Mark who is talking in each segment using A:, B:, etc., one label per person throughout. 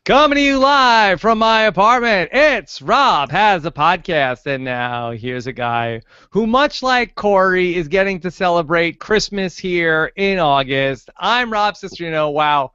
A: Coming to you live from my apartment, it's Rob Has a Podcast. And now here's a guy who, much like Corey, is getting to celebrate Christmas here in August. I'm Rob Sisterino. Wow,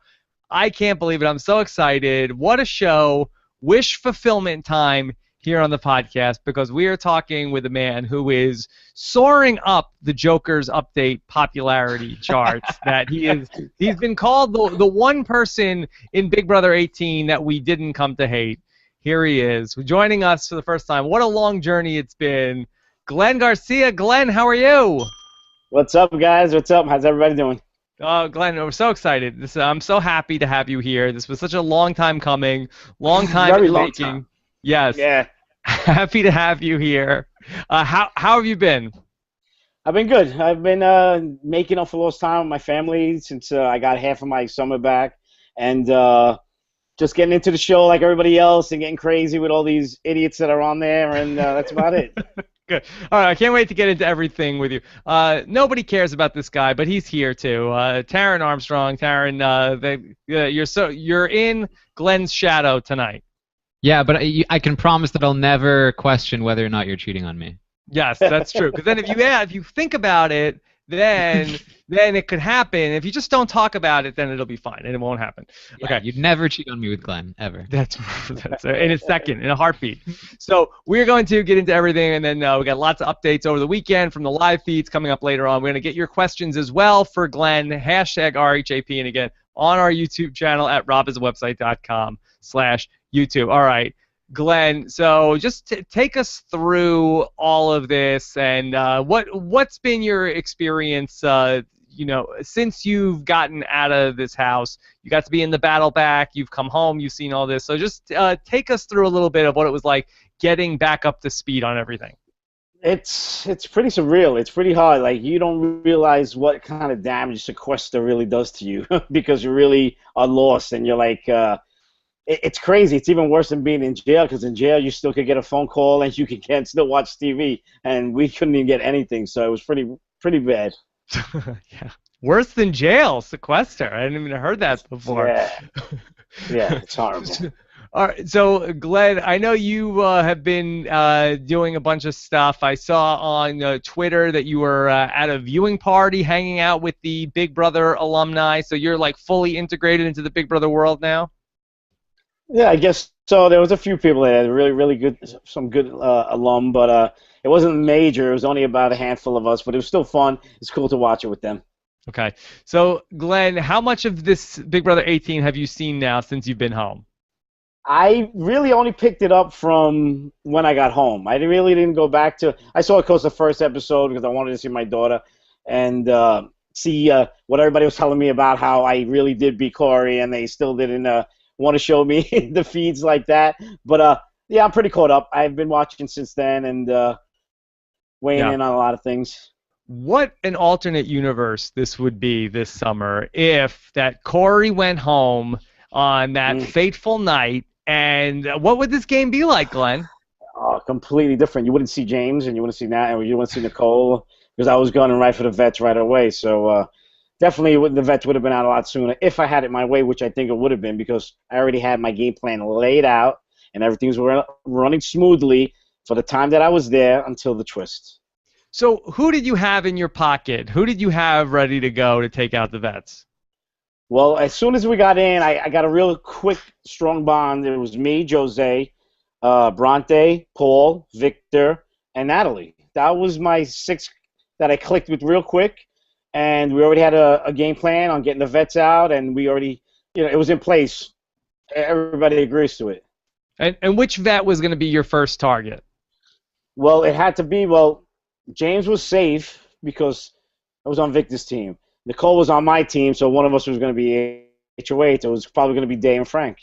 A: I can't believe it. I'm so excited. What a show. Wish fulfillment time here on the podcast because we are talking with a man who is soaring up the Joker's update popularity charts. He's been called the one person in Big Brother 18 that we didn't come to hate. Here he is, joining us for the first time. What a long journey it's been. Glenn Garcia. Glenn, how are you?
B: What's up, guys? What's up? How's everybody doing?
A: Oh, Glenn, we're so excited. I'm so happy to have you here. This was such a long time coming, long time
B: Very
A: in
B: long
A: making.
B: time.
A: Yes.
B: Yeah.
A: Happy to have you here. How have you been?
B: I've been good. I've been making up for lost time with my family since I got half of my summer back, and just getting into the show like everybody else and getting crazy with all these idiots that are on there, and that's about it.
A: Good. All right, I can't wait to get into everything with you. Nobody cares about this guy, but he's here too. Taryn Armstrong. Taryn, you're in Glenn's shadow tonight.
C: Yeah, but I can promise that I'll never question whether or not you're cheating on me.
A: Yes, that's true. Because then if you think about it, then it could happen. If you just don't talk about it, then it'll be fine and it won't happen.
C: Yeah,
A: okay.
C: You'd never cheat on me with Glenn, ever.
A: That's in a second, in a heartbeat. So we're going to get into everything, and then we got lots of updates over the weekend from the live feeds coming up later on. We're going to get your questions as well for Glenn, hashtag RHAP, and again, on our YouTube channel at robisawebsite.com/YouTube. All right. Glenn, so just take us through all of this, and what's been your experience, since you've gotten out of this house. You got to be in the battle back, you've come home, you've seen all this, so just take us through a little bit of what it was like getting back up to speed on everything.
B: It's pretty surreal. It's pretty hard. Like, you don't realize what kind of damage sequester really does to you because you really are lost, and you're like... It's crazy. It's even worse than being in jail, because in jail you still could get a phone call and you can still watch TV, and we couldn't even get anything. So it was pretty bad.
A: Yeah, worse than jail, sequester. I hadn't even heard that before.
B: Yeah, it's horrible.
A: All right, so Glenn, I know you have been doing a bunch of stuff. I saw on Twitter that you were at a viewing party hanging out with the Big Brother alumni. So you're like fully integrated into the Big Brother world now?
B: Yeah, I guess so. There was a few people that had really good, some good alum, but it wasn't major. It was only about a handful of us, but it was still fun. It's cool to watch it with them.
A: Okay. So, Glenn, how much of this Big Brother 18 have you seen now since you've been home?
B: I really only picked it up from when I got home. I really didn't go back to... I saw, of course, the first episode because I wanted to see my daughter and see what everybody was telling me about how I really did beat Corey, and they still didn't... want to show me the feeds like that, but yeah, I'm pretty caught up. I've been watching since then and weighing in on a lot of things.
A: What an alternate universe this would be this summer if that Corey went home on that fateful night, and what would this game be like, Glenn?
B: Oh, completely different. You wouldn't see James, and you wouldn't see Nat, and you wouldn't see Nicole, because I was going right for the vets right away. So definitely the vets would have been out a lot sooner if I had it my way, which I think it would have been, because I already had my game plan laid out and everything was running smoothly for the time that I was there until the twist.
A: So who did you have in your pocket? Who did you have ready to go to take out the vets?
B: Well, as soon as we got in, I got a real quick, strong bond. It was me, Jose, Bronte, Paul, Victor, and Natalie. That was my 6 that I clicked with real quick. And we already had a game plan on getting the vets out, and we already, it was in place. Everybody agrees to it.
A: And which vet was going to be your first target?
B: Well, it had to be, James was safe because I was on Victor's team. Nicole was on my team, so one of us was going to be HOH. So it was probably going to be Day and Frank.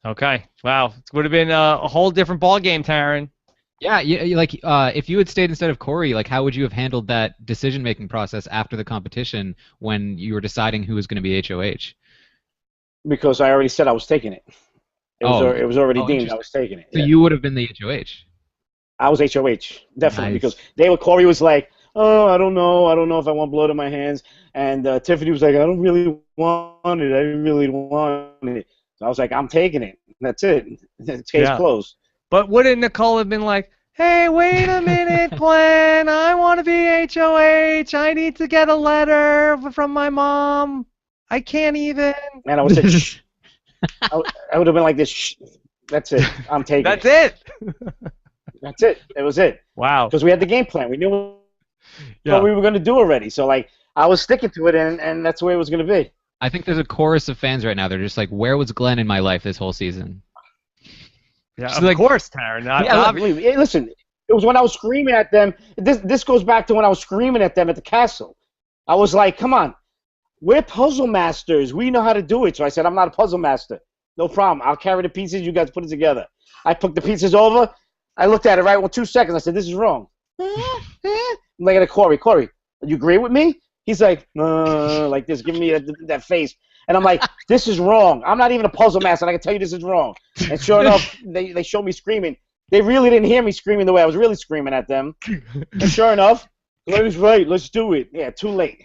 A: Okay. Wow. It would have been a whole different ball game, Taryn.
C: Yeah, if you had stayed instead of Corey, like, how would you have handled that decision-making process after the competition when you were deciding who was going to be HOH?
B: Because I already said I was taking it. It was already deemed I was taking it.
C: So you would have been the HOH.
B: I was HOH, definitely,
C: Nice.
B: because Corey was like, oh, I don't know if I want blood in my hands, and Tiffany was like, I don't really want it, I didn't really want it. I was like, I'm taking it. That's it. It's case
A: Yeah.
B: closed.
A: But wouldn't Nicole have been like, hey, wait a minute, Glenn, I want to be HOH. I need to get a letter from my mom. I can't even.
B: And I would say, shh. I would have been like this, shh. That's it. I'm taking
A: That's
B: it.
A: it.
B: That's it. It was it.
A: Wow.
B: Because we had the game plan. We knew
A: Yeah.
B: what we were going to do already. So, like, I was sticking to it, and that's the way it was going to be.
C: I think there's a chorus of fans right now. They're just like, where was Glenn in my life this whole season?
A: Yeah,
C: She's
A: of
C: like-
A: course, Taryn.
B: Yeah, hey, listen, it was when I was screaming at them. This goes back to when I was screaming at them at the castle. I was like, come on. We're puzzle masters. We know how to do it. So I said, I'm not a puzzle master. No problem. I'll carry the pieces. You guys put it together. I put the pieces over. I looked at it right in 2 seconds. I said, this is wrong. I'm like at Corey. Corey, you agree with me? He's like, like this, giving me that face. And I'm like, this is wrong. I'm not even a puzzle master, and I can tell you this is wrong. And sure enough, they showed me screaming. They really didn't hear me screaming the way I was really screaming at them. And sure enough, Glenn right, let's do it. Yeah, too late.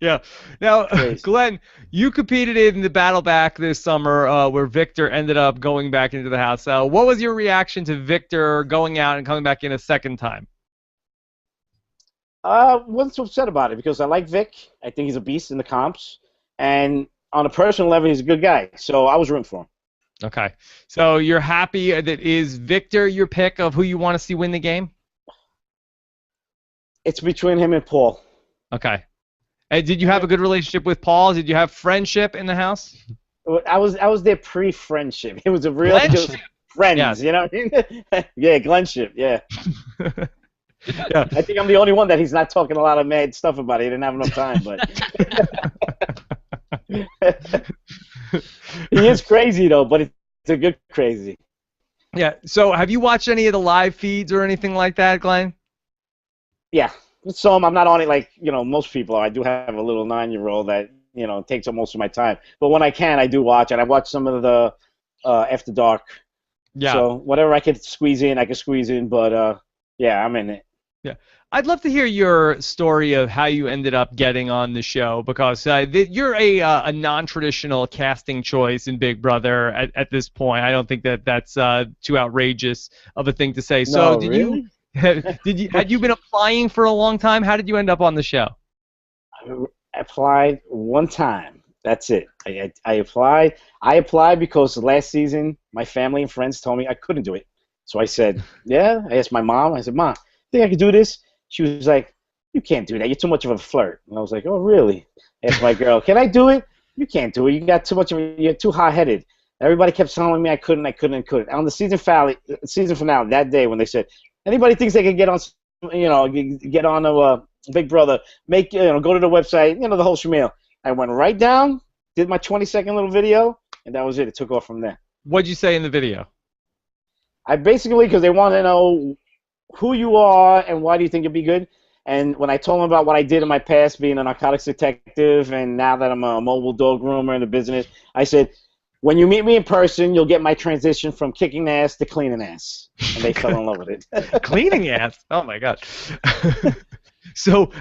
A: Yeah. Now,
B: Crazy.
A: Glenn, you competed in the battle back this summer where Victor ended up going back into the house. What was your reaction to Victor going out and coming back in a second time?
B: Wasn't so upset about it because I like Vic. I think he's a beast in the comps. And on a personal level, he's a good guy. So I was rooting for him.
A: Okay. So you're happy that is Victor your pick of who you want to see win the game?
B: It's between him and Paul.
A: Okay. And did you have a good relationship with Paul? Did you have friendship in the house?
B: I was their pre-friendship. It was a real
A: Glenship.
B: just friends,
A: Yes.
B: you know what I mean? Yeah, Glenship, yeah.
A: Yeah.
B: I think I'm the only one that he's not talking a lot of mad stuff about. He didn't have enough time, but he is crazy though. But it's a good crazy.
A: Yeah. So have you watched any of the live feeds or anything like that, Glenn?
B: Yeah, some I'm not on it like most people are. I do have a little 9-year-old that takes up most of my time. But when I can, I do watch, and I watch some of the After Dark.
A: Yeah.
B: So whatever I could squeeze in, I can squeeze in. But yeah, I'm in it.
A: Yeah. I'd love to hear your story of how you ended up getting on the show because you're a non-traditional casting choice in Big Brother at this point. I don't think that's too outrageous of a thing to say. So
B: No, really?
A: had you been applying for a long time? How did you end up on the show?
B: I applied one time. That's it. I applied. I applied because last season my family and friends told me I couldn't do it. So I said, yeah. I asked my mom. I said, Mom, think I could do this? She was like, you can't do that. You're too much of a flirt. And I was like, oh, really? I asked my girl, can I do it? You can't do it. You got too much of you're too hot-headed. Everybody kept telling me I couldn't. On the season finale that day when they said, anybody thinks they can get on, get on a Big Brother, go to the website, the whole schmeal. I went right down, did my 20-second little video, and that was it. It took off from there.
A: What'd you say in the video?
B: I basically, because they want to know who you are and why do you think you'll be good. And when I told them about what I did in my past, being a narcotics detective, and now that I'm a mobile dog groomer in the business, I said, when you meet me in person, you'll get my transition from kicking ass to cleaning ass. And they fell in love with it.
A: Cleaning ass? Oh, my God. So,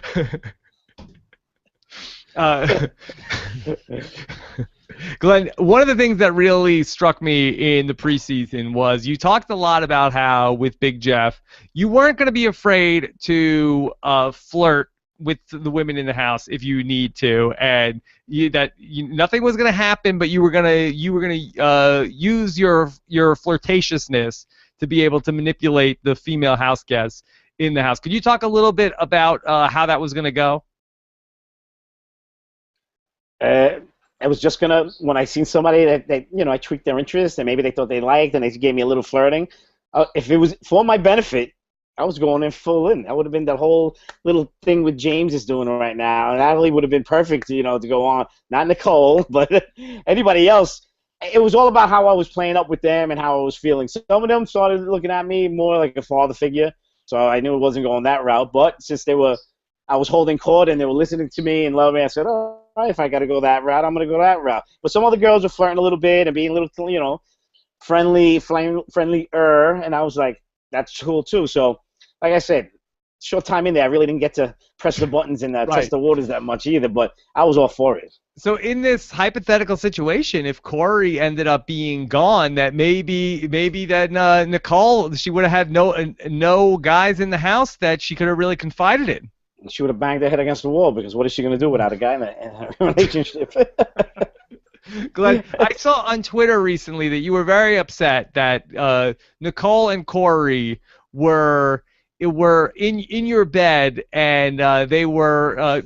A: Glenn, one of the things that really struck me in the preseason was you talked a lot about how with Big Jeff, you weren't going to be afraid to flirt with the women in the house if you need to, and nothing was going to happen, but you were going to use your flirtatiousness to be able to manipulate the female house guests in the house. Could you talk a little bit about how that was going to go?
B: I was just gonna, when I seen somebody that I tweaked their interest and maybe they thought they liked and they gave me a little flirting. If it was for my benefit, I was going in full in. That would have been that whole little thing with James is doing right now. Natalie would have been perfect, to go on. Not Nicole, but anybody else. It was all about how I was playing up with them and how I was feeling. Some of them started looking at me more like a father figure, so I knew it wasn't going that route. But since I was holding court and they were listening to me and loving me, I said, all right, if I got to go that route, I'm going to go that route. But some other girls were flirting a little bit and being a little, friendlier, and I was like, that's cool too. So, like I said, short time in there, I really didn't get to press the buttons and test the waters that much either, but I was all for it.
A: So in this hypothetical situation, if Corey ended up being gone, that maybe that Nicole, she would have had no guys in the house that she could have really confided in.
B: She would have banged her head against the wall because what is she going to do without a guy in a relationship?
A: Glenn, I saw on Twitter recently that you were very upset that Nicole and Corey were in your bed, and they were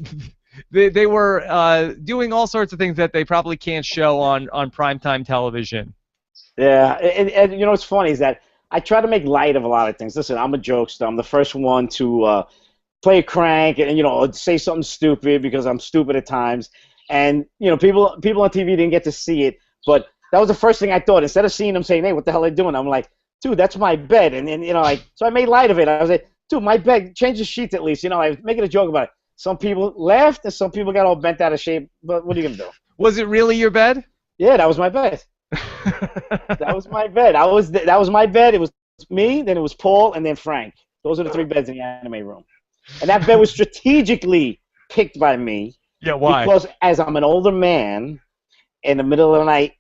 A: they were doing all sorts of things that they probably can't show on primetime television.
B: Yeah, and you know what's funny is that I try to make light of a lot of things. Listen, I'm a jokester. I'm the first one to play a crank and say something stupid because I'm stupid at times. And people on TV didn't get to see it, but that was the first thing I thought. Instead of seeing them saying, "Hey, what the hell are they doing?" I'm like, "Dude, that's my bed." And so I made light of it. I was like, "Dude, my bed. Change the sheets at least." I was making a joke about it. Some people laughed, and some people got all bent out of shape. But what are you gonna do?
A: Was it really your bed?
B: Yeah, that was my bed. That was my bed. That was my bed. It was me, then it was Paul, and then Frank. Those are the three beds in the anime room. And that bed was strategically picked by me.
A: Yeah, why?
B: Because as I'm an older man, in the middle of the night,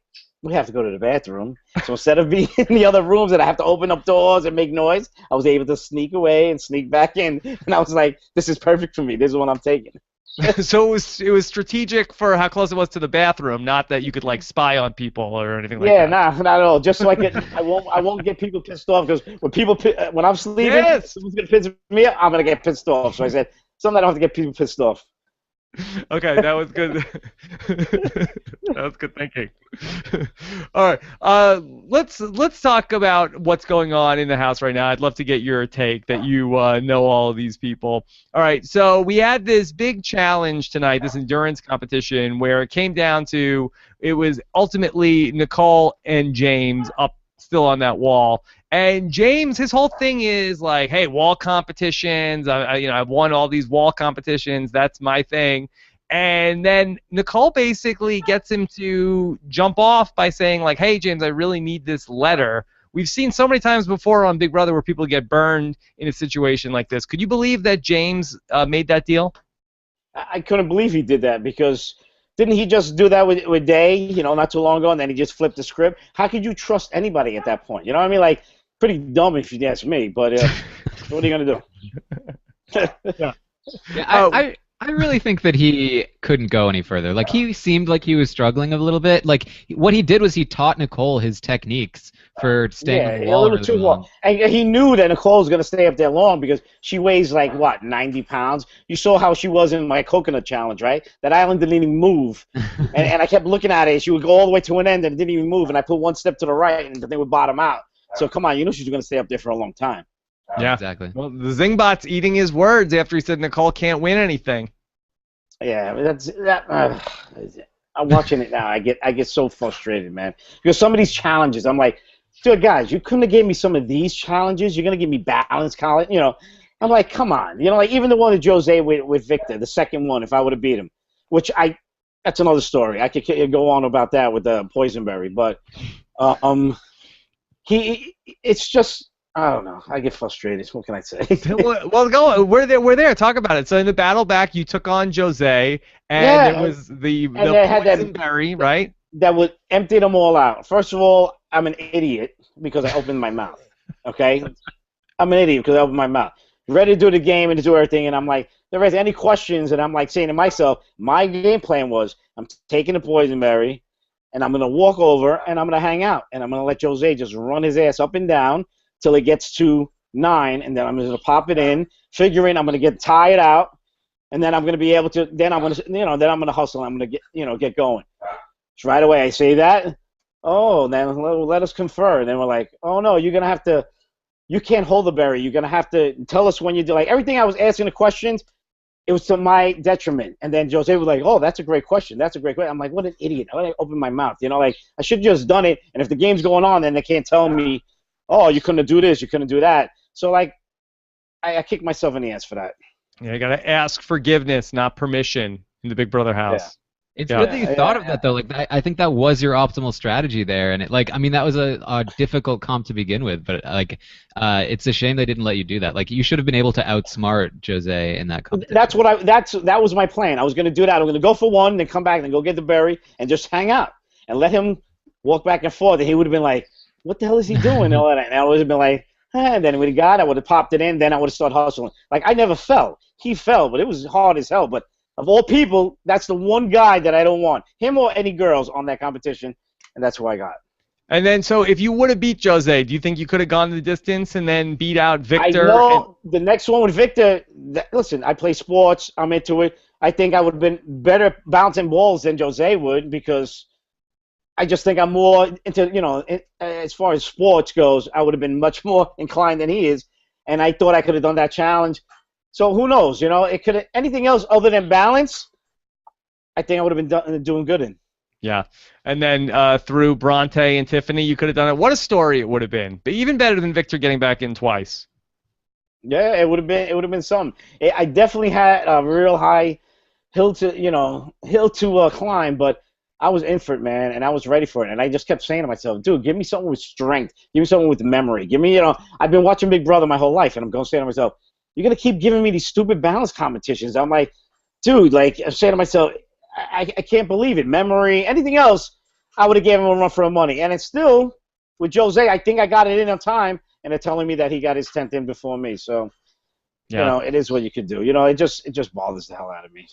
B: we have to go to the bathroom. So instead of being in the other rooms that I have to open up doors and make noise, I was able to sneak away and sneak back in. And I was like, this is perfect for me. This is what I'm taking.
A: So it was strategic for how close it was to the bathroom, not that you could like spy on people or anything like that.
B: Yeah, nah, not at all. Just so I won't get people pissed off because when I'm sleeping,
A: Yes.
B: someone's gonna piss me off, I'm gonna get pissed off. So I said something I don't have to get people pissed off.
A: Okay, that was good. That was good thinking. All right, let's talk about what's going on in the house right now. I'd love to get your take that you know all of these people. All right, so we had this big challenge tonight, this endurance competition, where it came down to it was ultimately Nicole and James up still on that wall. And James, his whole thing is like, hey, wall competitions. I've won all these wall competitions. That's my thing. And then Nicole basically gets him to jump off by saying like, hey, James, I really need this letter. We've seen so many times before on Big Brother where people get burned in a situation like this. Could you believe that James made that deal?
B: I couldn't believe he did that because didn't he just do that with Day, not too long ago, and then he just flipped the script? How could you trust anybody at that point? You know what I mean? Like, pretty dumb if you ask me, but what are you going to do?
C: Yeah, I really think that he couldn't go any further. Like, he seemed like he was struggling a little bit. Like, what he did was he taught Nicole his techniques for staying on the wall really
B: too
C: long.
B: And he knew that Nicole was going to stay up there long because she weighs like, what, 90 pounds? You saw how she was in my coconut challenge, right? That island didn't even move. and I kept looking at it. She would go all the way to an end and it didn't even move. And I put one step to the right and the thing would bottom out. So, come on, she's going to stay up there for a long time.
A: Yeah,
C: exactly.
A: Well, the Zingbot's eating his words after he said Nicole can't win anything.
B: Yeah, I'm watching it now. I get so frustrated, man. Because some of these challenges, I'm like, dude, guys, you couldn't have gave me some of these challenges. You're gonna give me balance, Colin. I'm like, come on. Like even the one with Jose with Victor, the second one, if I would have beat him, that's another story. I could go on about that with the Poisonberry, but it's just. I don't know. I get frustrated. What can I say?
A: Well, go. We're there. Talk about it. So in the battle back, you took on Jose, and it was the Poisonberry, right?
B: That would empty them all out. First of all, I'm an idiot because I opened my mouth. Okay, I'm an idiot because I opened my mouth. Ready to do the game and to do everything, and I'm like, there is any questions, and I'm like saying to myself, my game plan was, I'm taking the Poisonberry, and I'm gonna walk over and I'm gonna hang out, and I'm gonna let Jose just run his ass up and down till it gets to 9, and then I'm going to pop it in, figuring I'm going to get tired out, and then I'm going to be able to. Then I'm going to hustle. I'm going to get going. So right away I say that. Oh, then let us confer. And then we're like, oh no, you're going to have to. You can't hold the berry. You're going to have to tell us when you do. Like everything I was asking the questions, it was to my detriment. And then Jose was like, oh, that's a great question. That's a great question. I'm like, what an idiot. I opened my mouth. Like I should have just done it. And if the game's going on, then they can't tell me, oh, you couldn't do this, you couldn't do that. So, like, I kick myself in the ass for that.
A: Yeah, you got to ask forgiveness, not permission in the Big Brother house.
C: It's
A: Yeah.
C: good that you thought of that though. Like I think that was your optimal strategy there, and I mean that was a difficult comp to begin with, but it's a shame they didn't let you do that. Like you should have been able to outsmart Jose in that competition.
B: That was my plan. I was going to do that. I'm going to go for one, then come back, then go get the berry, and just hang out and let him walk back and forth. And he would have been like, "What the hell is he doing?" And all that. And I would have been like, and then when he got, I would have popped it in. Then I would have started hustling. Like I never fell. He fell, but it was hard as hell. But of all people, that's the one guy that I don't want. Him or any girls on that competition, and that's who I got.
A: And then, so if you would have beat Jose, do you think you could have gone the distance and then beat out Victor?
B: I know the next one with Victor, listen, I play sports. I'm into it. I think I would have been better bouncing balls than Jose would because I just think I'm more into, as far as sports goes, I would have been much more inclined than he is. And I thought I could have done that challenge. So who knows? It could have anything else other than balance. I think I would have been doing good in.
A: Yeah, and then through Bronte and Tiffany, you could have done it. What a story it would have been! But even better than Victor getting back in twice.
B: Yeah, it would have been. It would have been something. I definitely had a real high hill to climb, but I was in for it, man, and I was ready for it. And I just kept saying to myself, dude, give me something with strength. Give me something with memory. Give me, I've been watching Big Brother my whole life, and I'm going to say to myself, you're going to keep giving me these stupid balance competitions. I'm like, dude, like, I'm saying to myself, I can't believe it. Memory, anything else, I would have given him a run for the money. And it's still, with Jose, I think I got it in on time, and they're telling me that he got his 10th in before me. So, it is what you could do. It just bothers the hell out of me.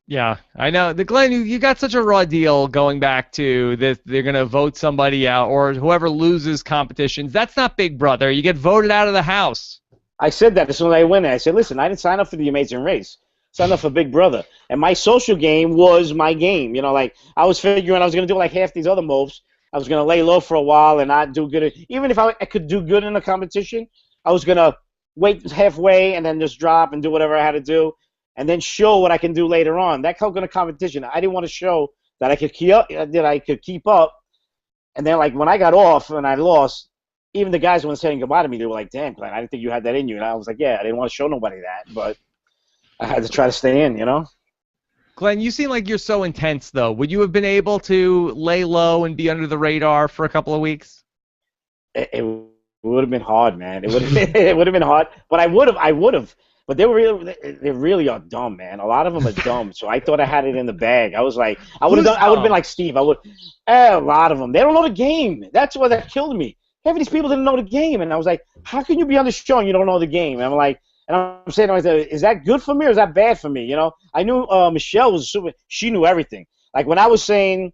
A: Yeah, I know. Glenn, you got such a raw deal going back to this. They're going to vote somebody out, or whoever loses competitions. That's not Big Brother. You get voted out of the house.
B: I said that as soon as I went in. I said, listen, I didn't sign up for the Amazing Race. I signed up for Big Brother. And my social game was my game. Like, I was figuring I was going to do like half these other moves. I was going to lay low for a while and not do good. Even if I could do good in a competition, I was going to wait halfway and then just drop and do whatever I had to do and then show what I can do later on. That kind of competition, I didn't want to show that I could keep up. And then, like, when I got off and I lost, even the guys when saying goodbye to me, they were like, damn, Glenn, I didn't think you had that in you. And I was like, yeah, I didn't want to show nobody that, but I had to try to stay in,
A: Glenn, you seem like you're so intense, though. Would you have been able to lay low and be under the radar for a couple of weeks?
B: It would have been hard, man. It would have been hard, but I would have. But they really are dumb, man. A lot of them are dumb. So I thought I had it in the bag. I was like, I would have been like Steve. A lot of them. They don't know the game. That's what that killed me. Half of these people didn't know the game, and I was like, how can you be on the show and you don't know the game? And I'm like, and I'm saying to myself, is that good for me or is that bad for me? I knew Michelle was super. She knew everything. Like when I was saying,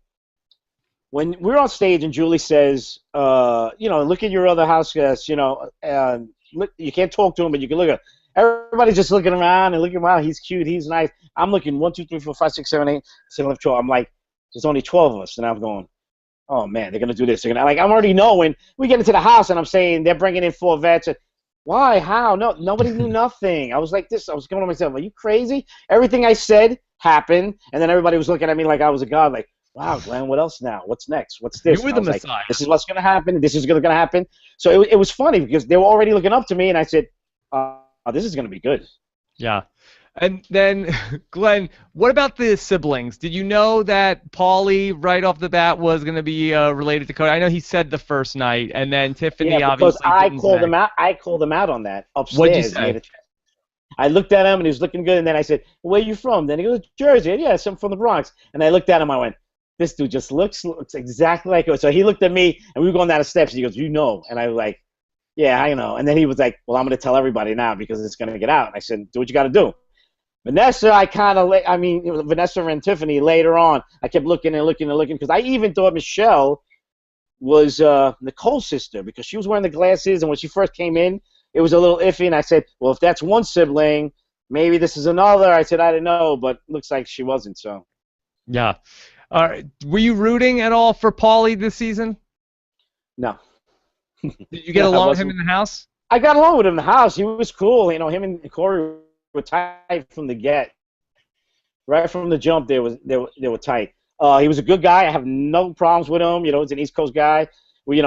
B: when we're on stage and Julie says, look at your other house guests, look, you can't talk to him, but you can look at. Everybody's just looking around and looking, wow, he's cute, he's nice. I'm looking 1, 2, 3, 4, 5, 6, 7, 8, 7, 8, 12. I'm like, there's only 12 of us, and I'm going, oh man, they're gonna do this. I'm already knowing. We get into the house, and I'm saying they're bringing in 4 vets. Why? How? No, nobody knew nothing. I was like this. I was going to myself, are you crazy? Everything I said happened, and then everybody was looking at me like I was a god. Like, wow, Glenn, what else now? What's next? What's this?
A: You were the Messiah.
B: Like, this is what's gonna happen. This is gonna happen. So it was funny because they were already looking up to me, and I said, this is gonna be good.
A: Yeah. And then, Glenn, what about the siblings? Did you know that Paulie, right off the bat, was going to be related to Cody? I know he said the first night, and then Tiffany obviously
B: I called him out. I called him out on that upstairs.
A: What'd you say?
B: I looked at him, and he was looking good, and then I said, where are you from? Then he goes, Jersey. Yeah, I'm from the Bronx. And I looked at him, I went, this dude just looks exactly like him. So he looked at me, and we were going down the steps, and he goes, and I was like, yeah, I know. And then he was like, well, I'm going to tell everybody now because it's going to get out. And I said, do what you got to do. Vanessa, Vanessa and Tiffany later on, I kept looking and looking and looking because I even thought Michelle was Nicole's sister because she was wearing the glasses, and when she first came in, it was a little iffy, and I said, well, if that's one sibling, maybe this is another. I said, I didn't know, but looks like she wasn't, so.
A: Yeah. Were you rooting at all for Paulie this season?
B: No.
A: Did you get along with him in the house?
B: I got along with him in the house. He was cool. Him and Corey were tight from the get. Right from the jump, they were tight. He was a good guy. I have no problems with him. He's an East Coast guy. We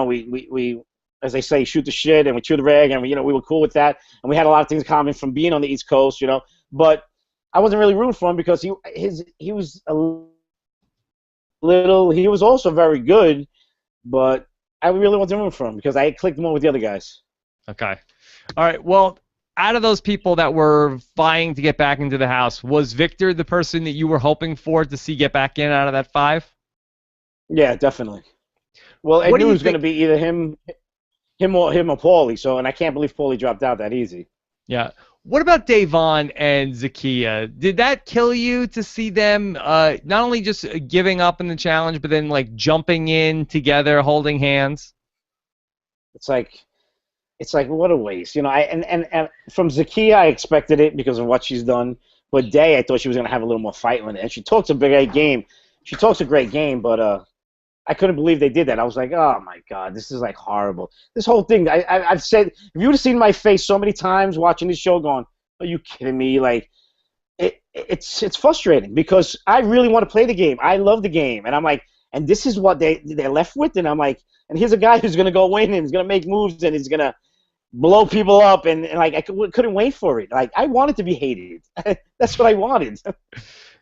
B: as they say, shoot the shit and we chew the rag, and we were cool with that. And we had a lot of things in common from being on the East Coast, But I wasn't really rooting for him because he was little. He was also very good, but I really wanted to root for him because I clicked more with the other guys.
A: Okay. All right. Well, out of those people that were vying to get back into the house, was Victor the person that you were hoping for to see get back in out of that 5?
B: Yeah, definitely. Well, I
A: What do
B: knew it
A: you
B: was going to
A: think?
B: be either him or Paulie. So, and I can't believe Paulie dropped out that easy.
A: Yeah. What about Davon and Zakia? Did that kill you to see them not only just giving up in the challenge, but then like jumping in together, holding hands?
B: It's like what a waste, you know. And from Zakia, I expected it because of what she's done. But Day, I thought she was going to have a little more fight in it. And she talks a great game. She talks a great game, but I couldn't believe they did that. I was like, oh my god, this is like horrible. This whole thing. I've said, if you would have seen my face so many times watching this show, going, are you kidding me? Like, it's frustrating because I really want to play the game. I love the game, and I'm like, and this is what they're left with, and I'm like, and here's a guy who's gonna go in and he's gonna make moves and he's gonna blow people up, and like couldn't wait for it. Like I wanted to be hated. That's what I wanted.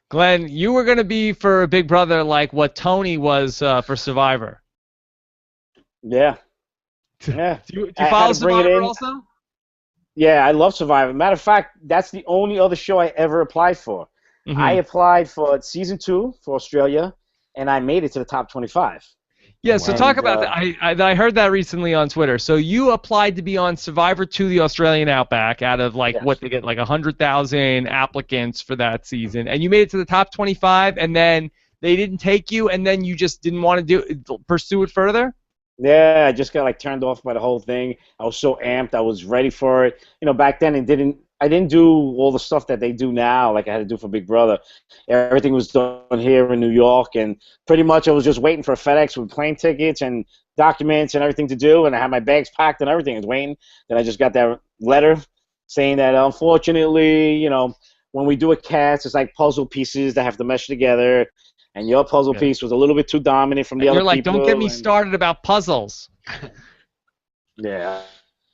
A: Glenn, you were going to be for Big Brother like what Tony was for Survivor.
B: Yeah, yeah.
A: Do you
B: I had
A: follow
B: to bring it
A: Survivor
B: in.
A: also?
B: Yeah, I love Survivor. Matter of fact, that's the only other show I ever applied for. I
A: Mm-hmm.
B: applied for season 2 for Australia, and I made it to the top 25.
A: Yeah, so talk
B: And
A: about that. I heard that recently on Twitter. So you applied to be on Survivor 2, the Australian Outback, out of like what
B: yes,
A: they get, like 100,000 applicants for that season, and you made it to the top 25, and then they didn't take you, and then you just didn't want to pursue it further.
B: yeah, I just got like turned off by the whole thing. I was so amped. I was ready for it. You know, back then I didn't do all the stuff that they do now, like I had to do for Big Brother. Everything was done here in New York, and pretty much I was just waiting for FedEx with plane tickets and documents and everything to do, and I had my bags packed and everything. I was waiting. Then I just got that letter saying that unfortunately, you know, when we do a cast, it's like puzzle pieces that have to mesh together, and your puzzle
A: Good.
B: piece was a little bit too dominant from the
A: And
B: other
A: you're like, don't get me
B: people. And
A: started about puzzles.
B: yeah.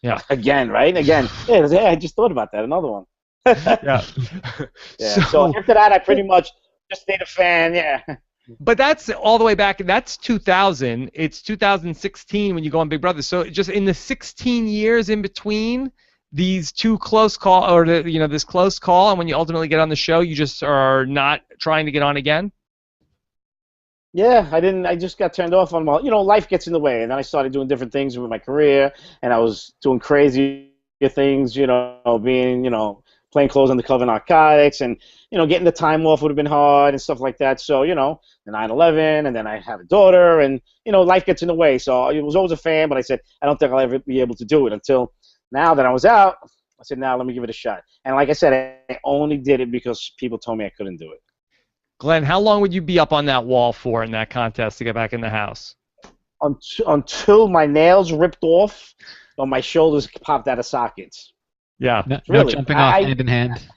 A: Yeah.
B: Again, right? Again. Yeah, I just thought about that. Another one.
A: Yeah.
B: Yeah. So after that, I pretty much just stayed a fan. Yeah.
A: But that's all the way back. That's 2000. It's 2016 when you go on Big Brother. So just in the 16 years in between these two close call, or this close call, and when you ultimately get on the show, you just are not trying to get on again.
B: Yeah, I didn't. I just got turned off on. Well, you know, life gets in the way, and then I started doing different things with my career, and I was doing crazy things. You know, being playing clothes undercover narcotics, and getting the time off would have been hard and stuff like that. So the 9/11, and then I have a daughter, and life gets in the way. So I was always a fan, but I said I don't think I'll ever be able to do it until now that I was out. I said, now let me give it a shot. And like I said, I only did it because people told me I couldn't do it.
A: Glenn, how long would you be up on that wall for in that contest to get back in the house?
B: Until my nails ripped off or my shoulders popped out of sockets.
A: Yeah.
C: No
B: Really,
C: jumping off hand in hand.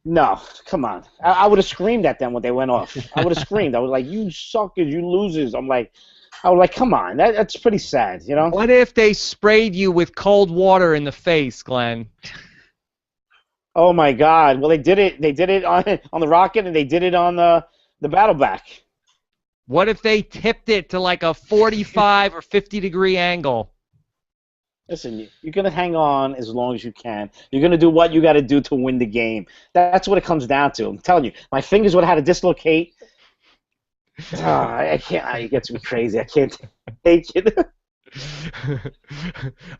B: No, come on. I would have screamed at them when they went off. I would have screamed. I was like, you suckers, you losers. I was like, come on. That's pretty sad,
A: What if they sprayed you with cold water in the face, Glenn?
B: Oh my God. Well, they did it. They did it on the rocket, and they did it on the battleback.
A: What if they tipped it to like a 45 or 50-degree angle?
B: Listen, you're gonna hang on as long as you can. You're gonna do what you got to do to win the game. That's what it comes down to. I'm telling you, my fingers would have had to dislocate. I can't. It gets me crazy. I can't take it.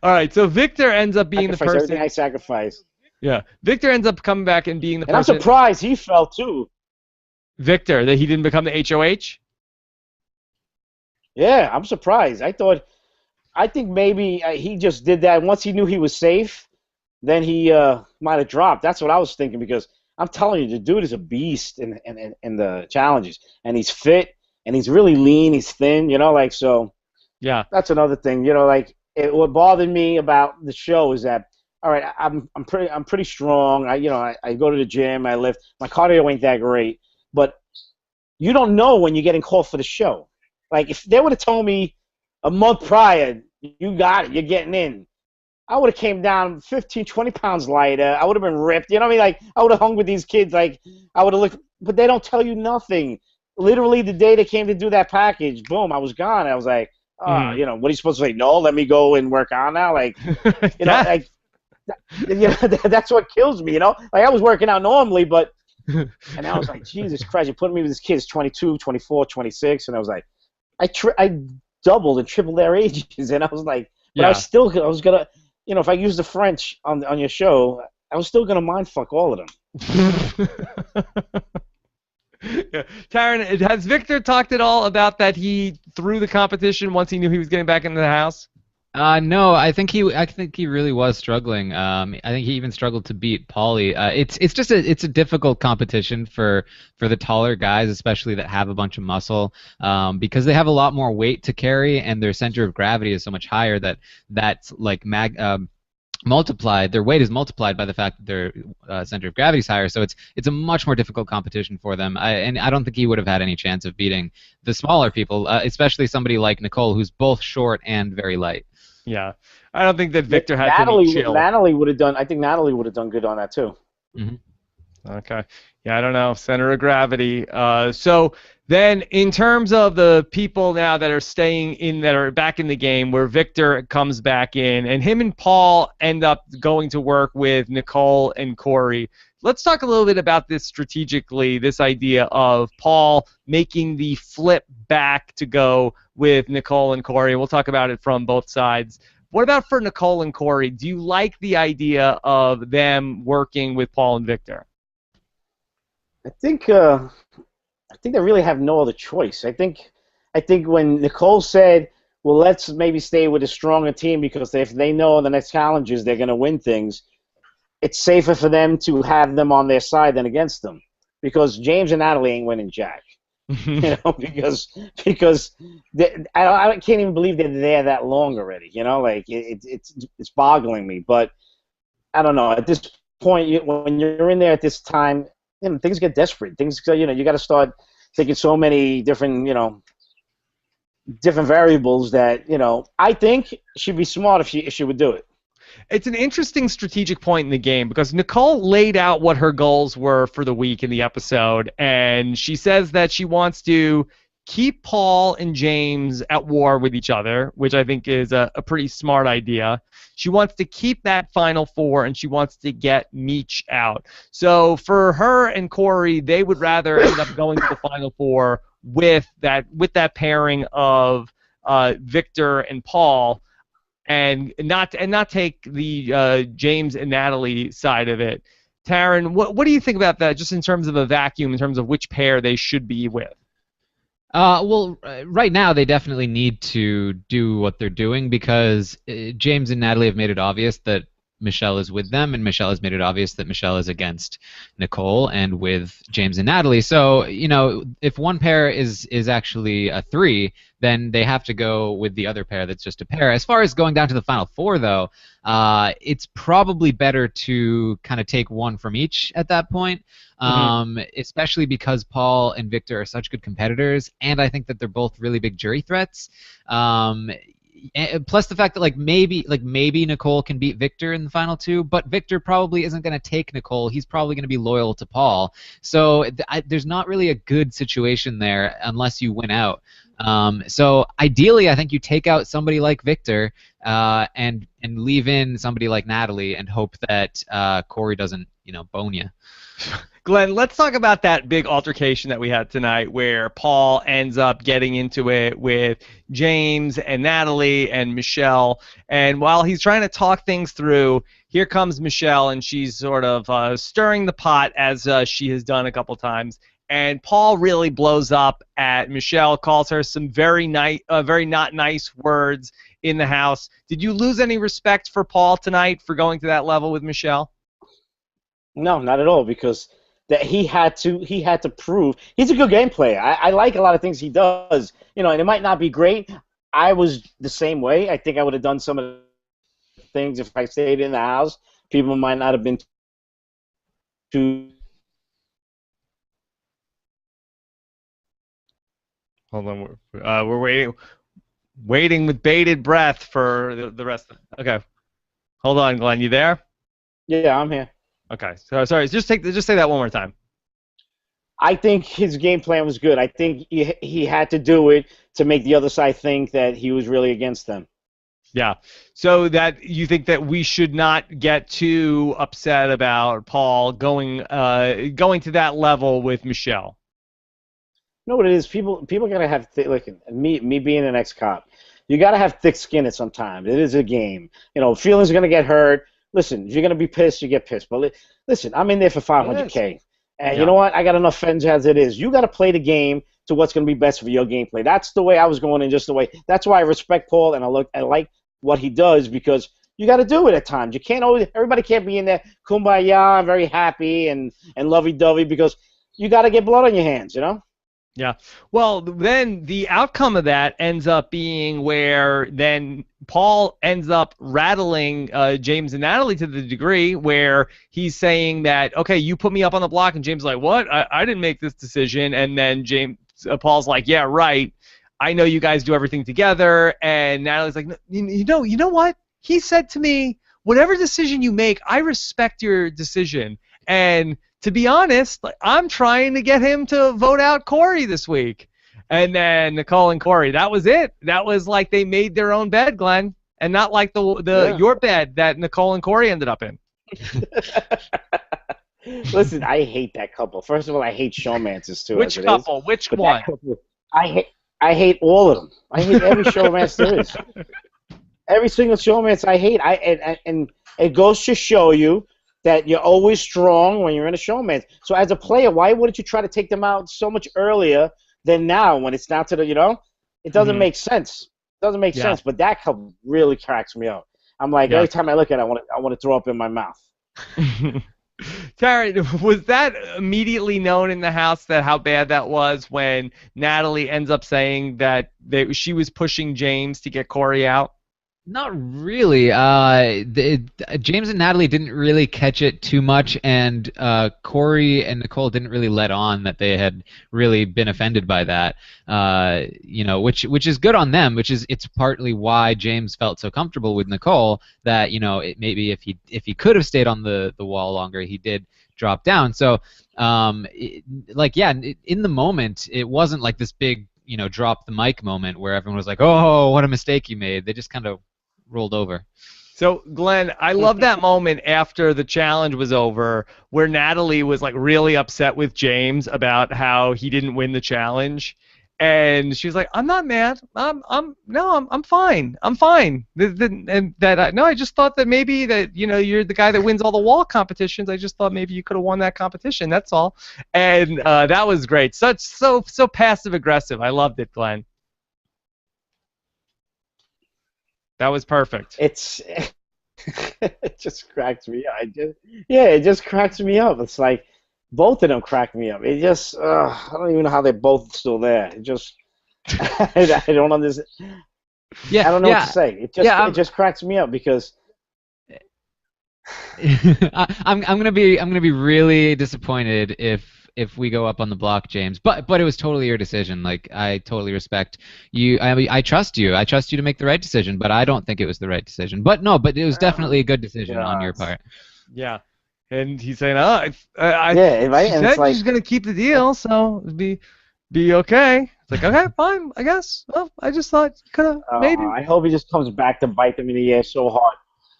A: All right, so Victor ends up being the
B: Sacrifice
A: person.
B: everything I sacrificed.
A: Yeah, Victor ends up coming back and being the
B: And I'm
A: person.
B: surprised he fell too.
A: Victor, that he didn't become the HOH.
B: Yeah, I'm surprised. I think maybe he just did that. Once he knew he was safe, then he might have dropped. That's what I was thinking, because I'm telling you, the dude is a beast in the challenges, and he's fit, and he's really lean. He's thin, so.
A: Yeah.
B: That's another thing, what bothered me about the show is that, all right, I'm pretty strong. I go to the gym, I lift. My cardio ain't that great, but you don't know when you're getting called for the show. Like, if they would have told me a month prior, you got it, you're getting in, I would have came down 15, 20 pounds lighter. I would have been ripped. You know what I mean? Like, I would have hung with these kids. Like, I would have looked, but they don't tell you nothing. literally the day they came to do that package, boom, I was gone. I was like,
A: Mhm.
B: you know, what are you supposed to say? No, let me go and work on now. Like, you know,
A: Yeah.
B: like, you know, that's what kills me. You know, like I was working out normally, but and I was like, Jesus Christ, you're putting me with this kid. 22, 24, 26, and I was like, I doubled and tripled their ages, and I was like, but
A: Yeah.
B: I was gonna, you know, if I use the French on your show, I was still gonna mind fuck all of them.
A: Yeah. Taryn, has Victor talked at all about that he threw the competition once he knew he was getting back into the house?
C: No, I think he really was struggling. I think he even struggled to beat Paulie. It's just it's a difficult competition for the taller guys, especially that have a bunch of muscle, because they have a lot more weight to carry, and their center of gravity is so much higher that's like multiplied. Their weight is multiplied by the fact that their center of gravity is higher. So it's a much more difficult competition for them. And I don't think he would have had any chance of beating the smaller people, especially somebody like Nicole, who's both short and very light.
A: Yeah. I don't think that Victor had any chill.
B: Natalie would have done. I think Natalie would have done good on that too.
C: Mm-hmm.
A: Okay. Yeah, I don't know. Center of gravity. So then, in terms of the people now that are staying in, that are back in the game, where Victor comes back in, and him and Paul end up going to work with Nicole and Corey. Let's talk a little bit about this strategically, this idea of Paul making the flip back to go with Nicole and Corey. We'll talk about it from both sides. What about for Nicole and Corey? Do you like the idea of them working with Paul and Victor?
B: I think they really have no other choice. I think when Nicole said, "Well, let's maybe stay with a stronger team because if they know the next challenges they're going to win things," it's safer for them to have them on their side than against them, because James and Natalie ain't winning jack. You know, because I can't even believe they're there that long already. You know, like it's boggling me. But I don't know. At this point, when you're in there at this time, you know, things get desperate. Things, you know, you got to start taking so many different, you know, different variables that, you know, I think she'd be smart if she would do it.
A: It's an interesting strategic point in the game because Nicole laid out what her goals were for the week in the episode, and she says that she wants to keep Paul and James at war with each other, which I think is a pretty smart idea. She wants to keep that Final Four, and she wants to get Meech out. So for her and Corey, they would rather end up going to the Final Four with that pairing of Victor and Paul, and not take the James and Natalie side of it. Taryn, what do you think about that, just in terms of a vacuum, in terms of which pair they should be with?
C: Well, right now they definitely need to do what they're doing because James and Natalie have made it obvious that Michelle is with them, and Michelle has made it obvious that Michelle is against Nicole and with James and Natalie. So, you know, if one pair is actually a three, then they have to go with the other pair that's just a pair. As far as going down to the Final Four, though, it's probably better to kind of take one from each at that point, especially because Paul and Victor are such good competitors, and I think that they're both really big jury threats. Plus the fact that maybe Nicole can beat Victor in the final two, but Victor probably isn't going to take Nicole. He's probably going to be loyal to Paul. So there's not really a good situation there unless you win out. So ideally, I think you take out somebody like Victor and leave in somebody like Natalie and hope that Corey doesn't bone you.
A: Glenn, let's talk about that big altercation that we had tonight where Paul ends up getting into it with James and Natalie and Michelle. And while he's trying to talk things through, here comes Michelle, and she's sort of stirring the pot as she has done a couple times. And Paul really blows up at Michelle, calls her some very not nice words in the house. Did you lose any respect for Paul tonight for going to that level with Michelle?
B: No, not at all, because that he had to prove he's a good game player. I like a lot of things he does, and it might not be great. I was the same way. I think I would have done some of the things if I stayed in the house. People might not have been too.
A: Hold on, we're waiting with bated breath for the rest of it. Okay, hold on, Glenn, you there?
B: Yeah, I'm here.
A: Okay, so sorry, just say that one more time.
B: I think his game plan was good. I think he had to do it to make the other side think that he was really against them.
A: Yeah. So that you think that we should not get too upset about Paul going to that level with Michelle.
B: You know what it is? People gotta have like me being an ex-cop. You gotta have thick skin at some time. It is a game. You know, feelings are gonna get hurt. Listen, if you're gonna be pissed, you get pissed. But listen, I'm in there for 500K, and you know what? I got enough friends as it is. You gotta play the game to what's gonna be best for your gameplay. That's the way I was going in. Just the way. That's why I respect Paul and I like what he does because you got to do it at times. You can't always. Everybody can't be in there kumbaya, very happy and lovey-dovey because you got to get blood on your hands. You know.
A: Yeah. Well, then the outcome of that ends up being where then Paul ends up rattling James and Natalie to the degree where he's saying that, okay, you put me up on the block, and James is like, what? I didn't make this decision. And then Paul's like, yeah, right. I know you guys do everything together. And Natalie's like, you know what? He said to me, whatever decision you make, I respect your decision. And to be honest, I'm trying to get him to vote out Corey this week. And then Nicole and Corey, that was it. That was like they made their own bed, Glenn, and not like your bed that Nicole and Corey ended up in.
B: Listen, I hate that couple. First of all, I hate showmances too.
A: Which couple? Which one?
B: I hate all of them. I hate every showmance there is. Every single showmance I hate. And it goes to show you that you're always strong when you're in a showman. So as a player, why wouldn't you try to take them out so much earlier than now when it's down to the, it doesn't make sense. It doesn't make sense. But that couple really cracks me up. I'm like, every time I look at it, I want to throw up in my mouth.
A: Terry, was that immediately known in the house that how bad that was when Natalie ends up saying that she was pushing James to get Corey out?
C: Not really. James and Natalie didn't really catch it too much, and Corey and Nicole didn't really let on that they had really been offended by that. Which is good on them. It's partly why James felt so comfortable with Nicole that maybe if he could have stayed on the wall longer, he did drop down. So in the moment, it wasn't like this big drop the mic moment where everyone was like, oh, what a mistake you made. They just kind of rolled over.
A: So, Glenn, I love that moment after the challenge was over where Natalie was like really upset with James about how he didn't win the challenge. And she was like, I'm not mad. I'm fine. I'm fine. I just thought that maybe that, you're the guy that wins all the wall competitions. I just thought maybe you could have won that competition. That's all. And that was great. So passive aggressive. I loved it, Glenn. That was perfect.
B: It just cracks me up. It just cracks me up. It's like both of them crack me up. It just I don't even know how they're both still there. It just I don't understand. Yeah, I don't know what to say. It just cracks me up because
C: I'm gonna be really disappointed if we go up on the block, James. But it was totally your decision. Like, I totally respect you. I trust you. I trust you to make the right decision. But I don't think it was the right decision. But it was definitely a good decision on your part.
A: Yeah. And he's saying,
B: right?
A: She said she's gonna keep the deal, so it'd be okay. It's like, okay, fine, I guess. Well, I just thought you could have maybe.
B: I hope he just comes back to bite them in the ass so hard.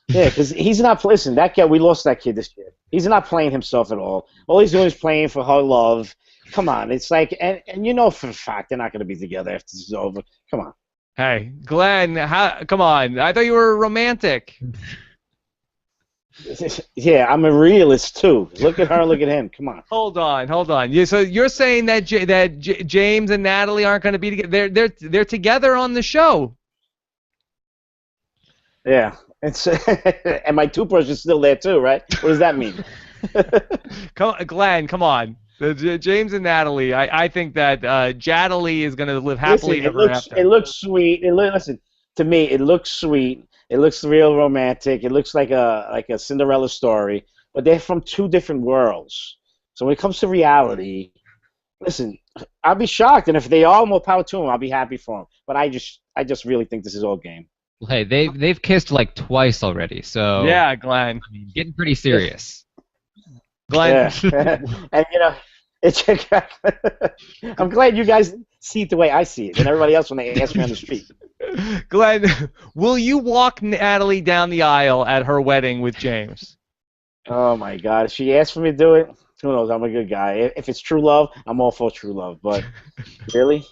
B: Yeah, because he's not. Listen, that kid. We lost that kid this year. He's not playing himself at all. All he's doing is playing for her love. Come on, it's like, and for a fact they're not going to be together after this is over. Come on.
A: Hey, Glenn, come on. I thought you were romantic.
B: Yeah, I'm a realist too. Look at her, look at him. Come on.
A: Hold on. So you're saying that James and Natalie aren't going to be together? They're together on the show.
B: Yeah. And my toothbrush is still there too, right? What does that mean?
A: Glenn, come on. James and Natalie, I think that Jadalee is going to live happily ever after.
B: It looks sweet. Listen, to me, it looks sweet. It looks real romantic. It looks like a Cinderella story. But they're from two different worlds. So when it comes to reality, listen, I'll be shocked. And if they are, more power to them. I'll be happy for them. But I just really think this is all game.
C: Hey, they've kissed like twice already, so
A: yeah, Glenn,
C: getting pretty serious.
A: Glenn,
B: yeah. And It's I'm glad you guys see it the way I see it, and everybody else when they ask me on the street.
A: Glenn, will you walk Natalie down the aisle at her wedding with James?
B: Oh my God! If she asked for me to do it, who knows? I'm a good guy. If it's true love, I'm all for true love. But really,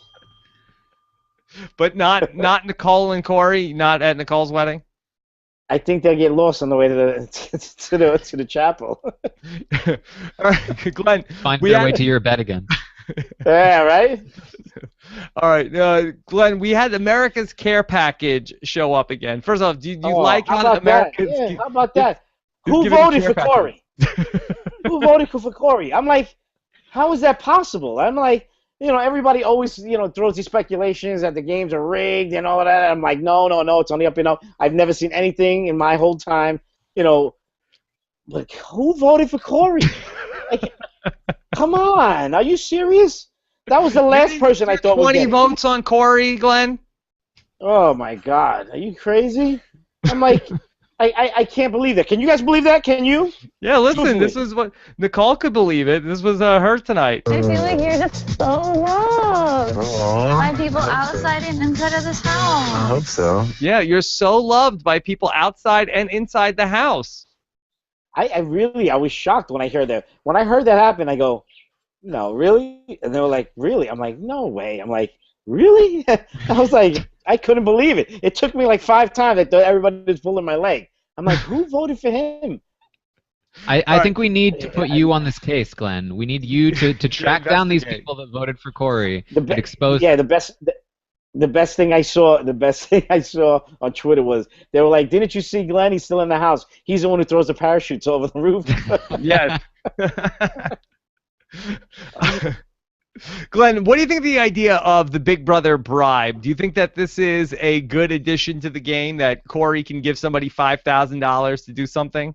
A: But not Nicole and Corey, not at Nicole's wedding.
B: I think they'll get lost on the way to the chapel.
A: All right, Glenn,
C: Find their way to your bed again.
B: Yeah, right.
A: All right, Glenn, we had America's Care Package show up again. First off, do you like how America's?
B: Yeah, how about that?
A: Give
B: Who
A: me the
B: voted
A: care
B: for Corey? Who voted for Corey? I'm like, how is that possible? I'm like, everybody always, throws these speculations that the games are rigged and all of that. I'm like, no, it's only up and up. I've never seen anything in my whole time, Like, who voted for Corey? Like, come on, are you serious? That was the last person I thought would
A: 20
B: get it.
A: votes on Corey, Glenn.
B: Oh my God, are you crazy? I'm like, I can't believe that. Can you guys believe that? Can you?
A: Yeah, listen, this is what Nicole could believe it. This was her tonight.
D: I feel like you're just so loved by people outside and inside of this house.
E: I hope so.
A: Yeah, you're so loved by people outside and inside the house.
B: I was shocked when I heard that. When I heard that happen, I go, no, really? And they were like, really? I'm like, no way. I'm like, really? I was like, I couldn't believe it. It took me like 5 times. I thought everybody was pulling my leg. I'm like, who voted for him?
C: I think we need to put you on this case, Glenn. We need you to track down these people that voted for Corey and expose.
B: Yeah, the best thing I saw on Twitter was they were like, didn't you see Glenn? He's still in the house. He's the one who throws the parachutes over the roof.
A: Yes. Glenn, what do you think of the idea of the Big Brother bribe? Do you think that this is a good addition to the game, that Corey can give somebody $5,000 to do something?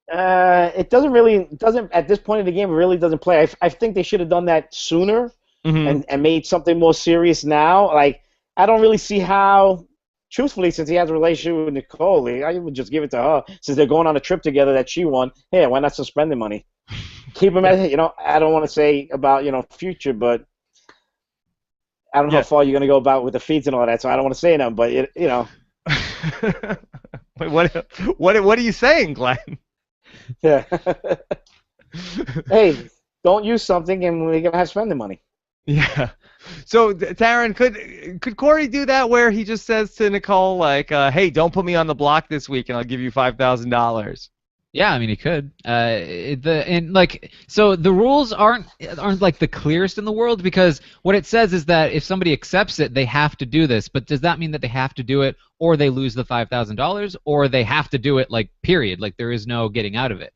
B: It doesn't at this point in the game. It really doesn't play. I think they should have done that sooner and made something more serious now. Like, I don't really see how. Truthfully, since he has a relationship with Nicole, I would just give it to her. Since they're going on a trip together that she won, hey, why not suspend the money? Keep him at, I don't want to say about, future, but I don't know how far you're going to go about with the feeds and all that, so I don't want to say nothing, but,
A: Wait, what are you saying, Glenn?
B: Yeah. Hey, don't use something and we're going to have to spend the money.
A: Yeah. So, Taryn, could Corey do that where he just says to Nicole, like, hey, don't put me on the block this week and I'll give you $5,000?
C: Yeah, I mean he could. So the rules aren't like the clearest in the world, because what it says is that if somebody accepts it, they have to do this. But does that mean that they have to do it, or they lose the $5,000, or they have to do it, like, period? Like, there is no getting out of it.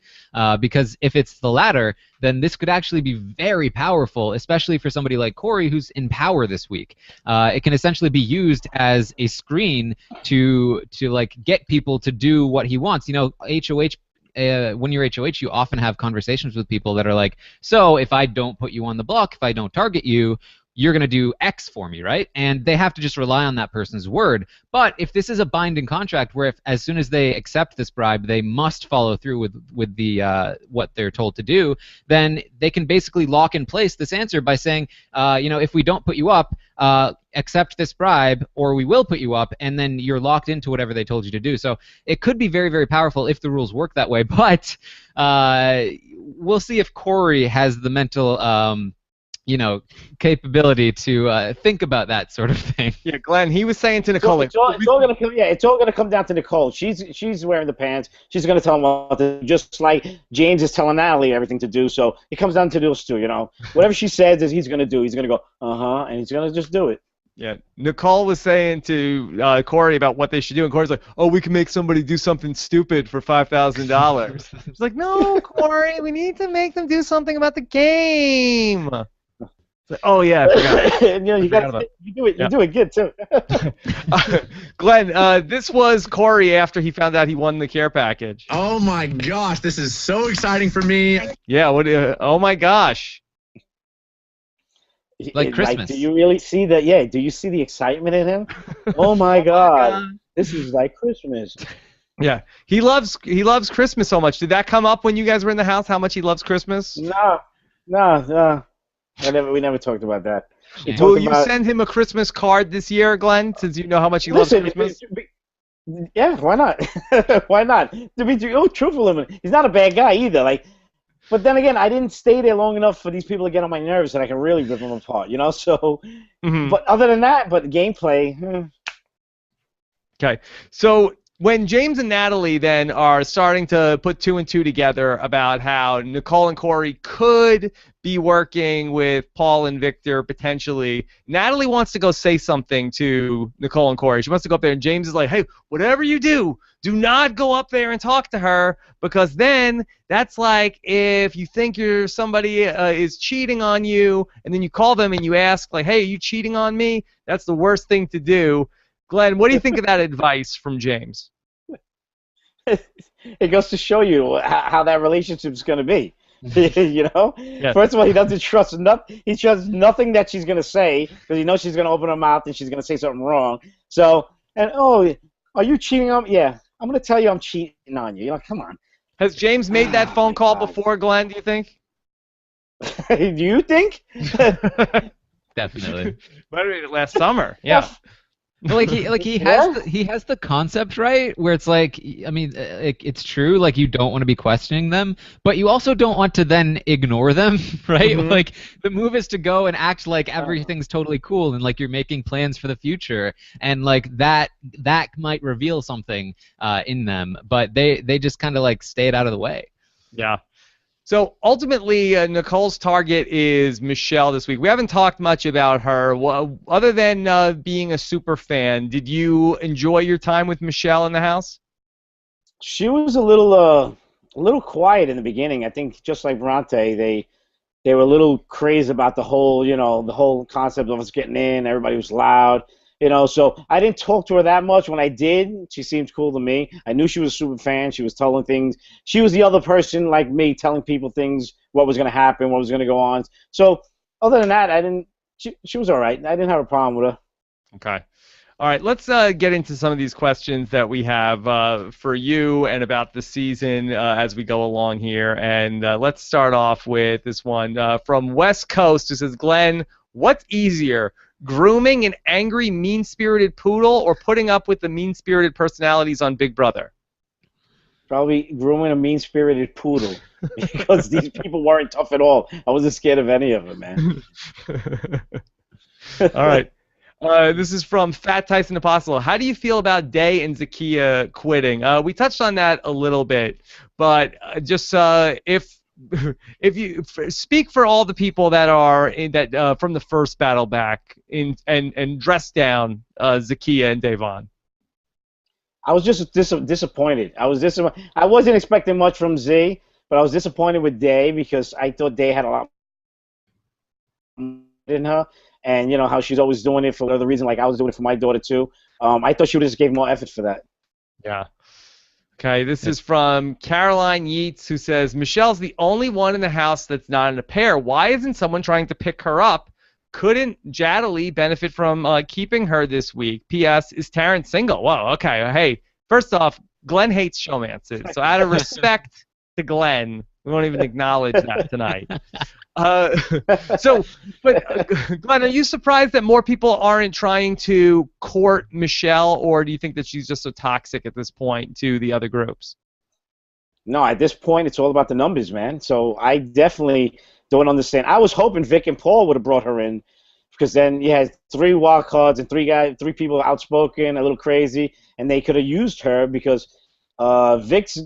C: Because if it's the latter, then this could actually be very powerful, especially for somebody like Corey who's in power this week. It can essentially be used as a screen to like get people to do what he wants. HOH. When you're HOH, you often have conversations with people that are like, so if I don't put you on the block, if I don't target you, you're going to do X for me, right? And they have to just rely on that person's word. But if this is a binding contract where as soon as they accept this bribe, they must follow through with the what they're told to do, then they can basically lock in place this answer by saying, if we don't put you up, accept this bribe or we will put you up, and then you're locked into whatever they told you to do. So it could be very, very powerful if the rules work that way, but we'll see if Corey has the mental capability to think about that sort of thing.
A: Yeah, Glenn, he was saying to Nicole,
B: it's all gonna come down to Nicole. She's wearing the pants. She's gonna tell him what to do, just like James is telling Natalie everything to do. So it comes down to those two, Whatever she says is he's gonna do. He's gonna go, and he's gonna just do it.
A: Yeah, Nicole was saying to Corey about what they should do, and Corey's like, "Oh, we can make somebody do something stupid for $5,000." It's like, no, Corey, we need to make them do something about the game. Like, oh yeah, I forgot.
B: You do it. You do it good too.
A: Glenn, this was Corey after he found out he won the care package.
E: Oh my gosh, this is so exciting for me.
A: Yeah. Oh my gosh.
C: Like Christmas.
B: Do you really see that? Yeah. Do you see the excitement in him? Oh my God. This is like Christmas.
A: Yeah. He loves Christmas so much. Did that come up when you guys were in the house? How much he loves Christmas?
B: No. No, we never talked about that. We
C: Shame.
A: Will
B: talked
A: you
B: about.
A: send him a Christmas card this year, Glenn, since you know how much he loves
B: Listen,
A: Christmas?
B: yeah, why not? Why not? To be truthful, he's not a bad guy either. Like, but then again, I didn't stay there long enough for these people to get on my nerves that I can really rip them apart, you know. So,
A: Hmm.
B: but other than that, but gameplay,
A: Okay. So when James and Natalie then are starting to put two and two together about how Nicole and Corey could be working with Paul and Victor potentially, Natalie wants to go say something to Nicole and Corey. She wants to go up there, and James is like, hey, whatever you do not go up there and talk to her, because then that's like if you think somebody is cheating on you, and then you call them and you ask, like, hey, are you cheating on me? That's the worst thing to do. Glenn, what do you think of that advice from James?
B: it goes to show you how that relationship's going to be. You know,
A: Yes.
B: first of all, he doesn't trust nothing. He trusts nothing that she's going to say because he knows she's going to open her mouth and she's going to say something wrong. So, and are you cheating on me? Yeah, I'm going to tell you I'm cheating on you. You're like, come on.
A: Has James made that
B: Oh,
A: phone
B: my
A: call
B: God.
A: before, Glenn, do you think?
B: Do you think?
C: Definitely.
A: Might have been last summer. Yeah.
C: Well, he has the concept right where it's like, I mean, it's true, like you don't want to be questioning them, but you also don't want to then ignore them, right?
A: Mhm.
C: Like the move is to go and act like everything's totally cool and like you're making plans for the future, and like that might reveal something in them, but they just kind of like stayed out of the way.
A: Yeah. So ultimately, Nicole's target is Michelle this week. We haven't talked much about her. Other than being a super fan, did you enjoy your time with Michelle in the house?
B: She was a little quiet in the beginning. I think just like Bronte, they were a little crazy about the whole, the whole concept of us getting in. Everybody was loud, So I didn't talk to her that much. When I did, she seemed cool to me. I knew she was a super fan. She was telling things. She was the other person like me, telling people things, what was going to happen, what was going to go on. So other than that, I didn't. She was all right. I didn't have a problem with her.
A: Okay. All right, let's get into some of these questions that we have for you and about the season as we go along here. And let's start off with this one from West Coast, who says, Glenn, what's easier, grooming an angry, mean-spirited poodle or putting up with the mean-spirited personalities on Big Brother?
B: Probably grooming a mean-spirited poodle because these people weren't tough at all. I wasn't scared of any of them, man.
A: All right. This is from Fat Tyson Apostle. How do you feel about Day and Zakiya quitting? We touched on that a little bit, but just if you speak for all the people that are in that from the first battle back and dress down Zakiya and Davon.
B: I was just disappointed. I wasn't expecting much from Z, but I was disappointed with Day because I thought Day had a lot in her. And how she's always doing it for the reason, like I was doing it for my daughter too. I thought she would just gave more effort for that.
A: Yeah. Okay, this is from Caroline Yeats, who says, Michelle's the only one in the house that's not in a pair. Why isn't someone trying to pick her up? Couldn't Jadalee benefit from keeping her this week? P.S. Is Taryn single? Whoa, okay. Hey, first off, Glenn hates showmances. So out of respect to Glenn, we won't even acknowledge that tonight. Glenn, are you surprised that more people aren't trying to court Michelle, or do you think that she's just so toxic at this point to the other groups?
B: No, at this point, it's all about the numbers, man. So I definitely don't understand. I was hoping Vic and Paul would have brought her in because then you had 3 wild cards and 3 people outspoken, a little crazy, and they could have used her because Vic's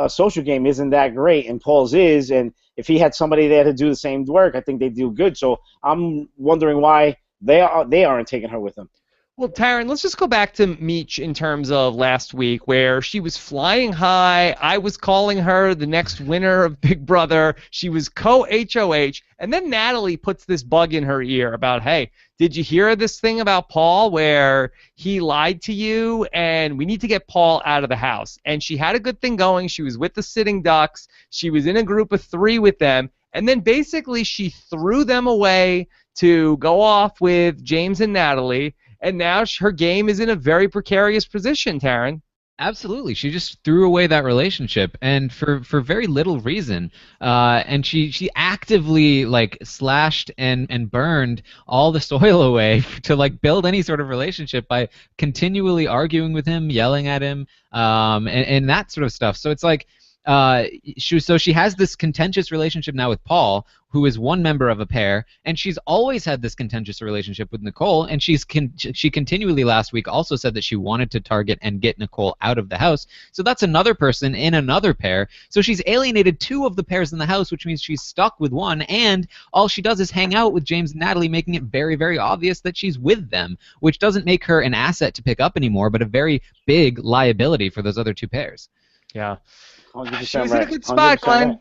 B: social game isn't that great, and Paul's is, and if he had somebody there to do the same work, I think they'd do good. So I'm wondering why they aren't taking her with them.
A: Well, Taryn, let's just go back to Meech in terms of last week, where she was flying high. I was calling her the next winner of Big Brother. She was co-HOH. And then Natalie puts this bug in her ear about, hey, did you hear this thing about Paul where he lied to you and we need to get Paul out of the house? And she had a good thing going. She was with the Sitting Ducks. She was in a group of 3 with them. And then basically she threw them away to go off with James and Natalie. And now her game is in a very precarious position, Taryn.
C: Absolutely, she just threw away that relationship, and for very little reason. And she actively like slashed and burned all the soil away to like build any sort of relationship by continually arguing with him, yelling at him, and that sort of stuff. So it's like. So she has this contentious relationship now with Paul, who is one member of a pair, and she's always had this contentious relationship with Nicole, and she continually last week also said that she wanted to target and get Nicole out of the house. So that's another person in another pair. So she's alienated two of the pairs in the house, which means she's stuck with one, and all she does is hang out with James and Natalie, making it very, very obvious that she's with them, which doesn't make her an asset to pick up anymore, but a very big liability for those other two pairs.
A: Yeah.
B: 100%
A: She was in a
B: right.
A: good spot,
B: 100%
A: Glenn.
B: right.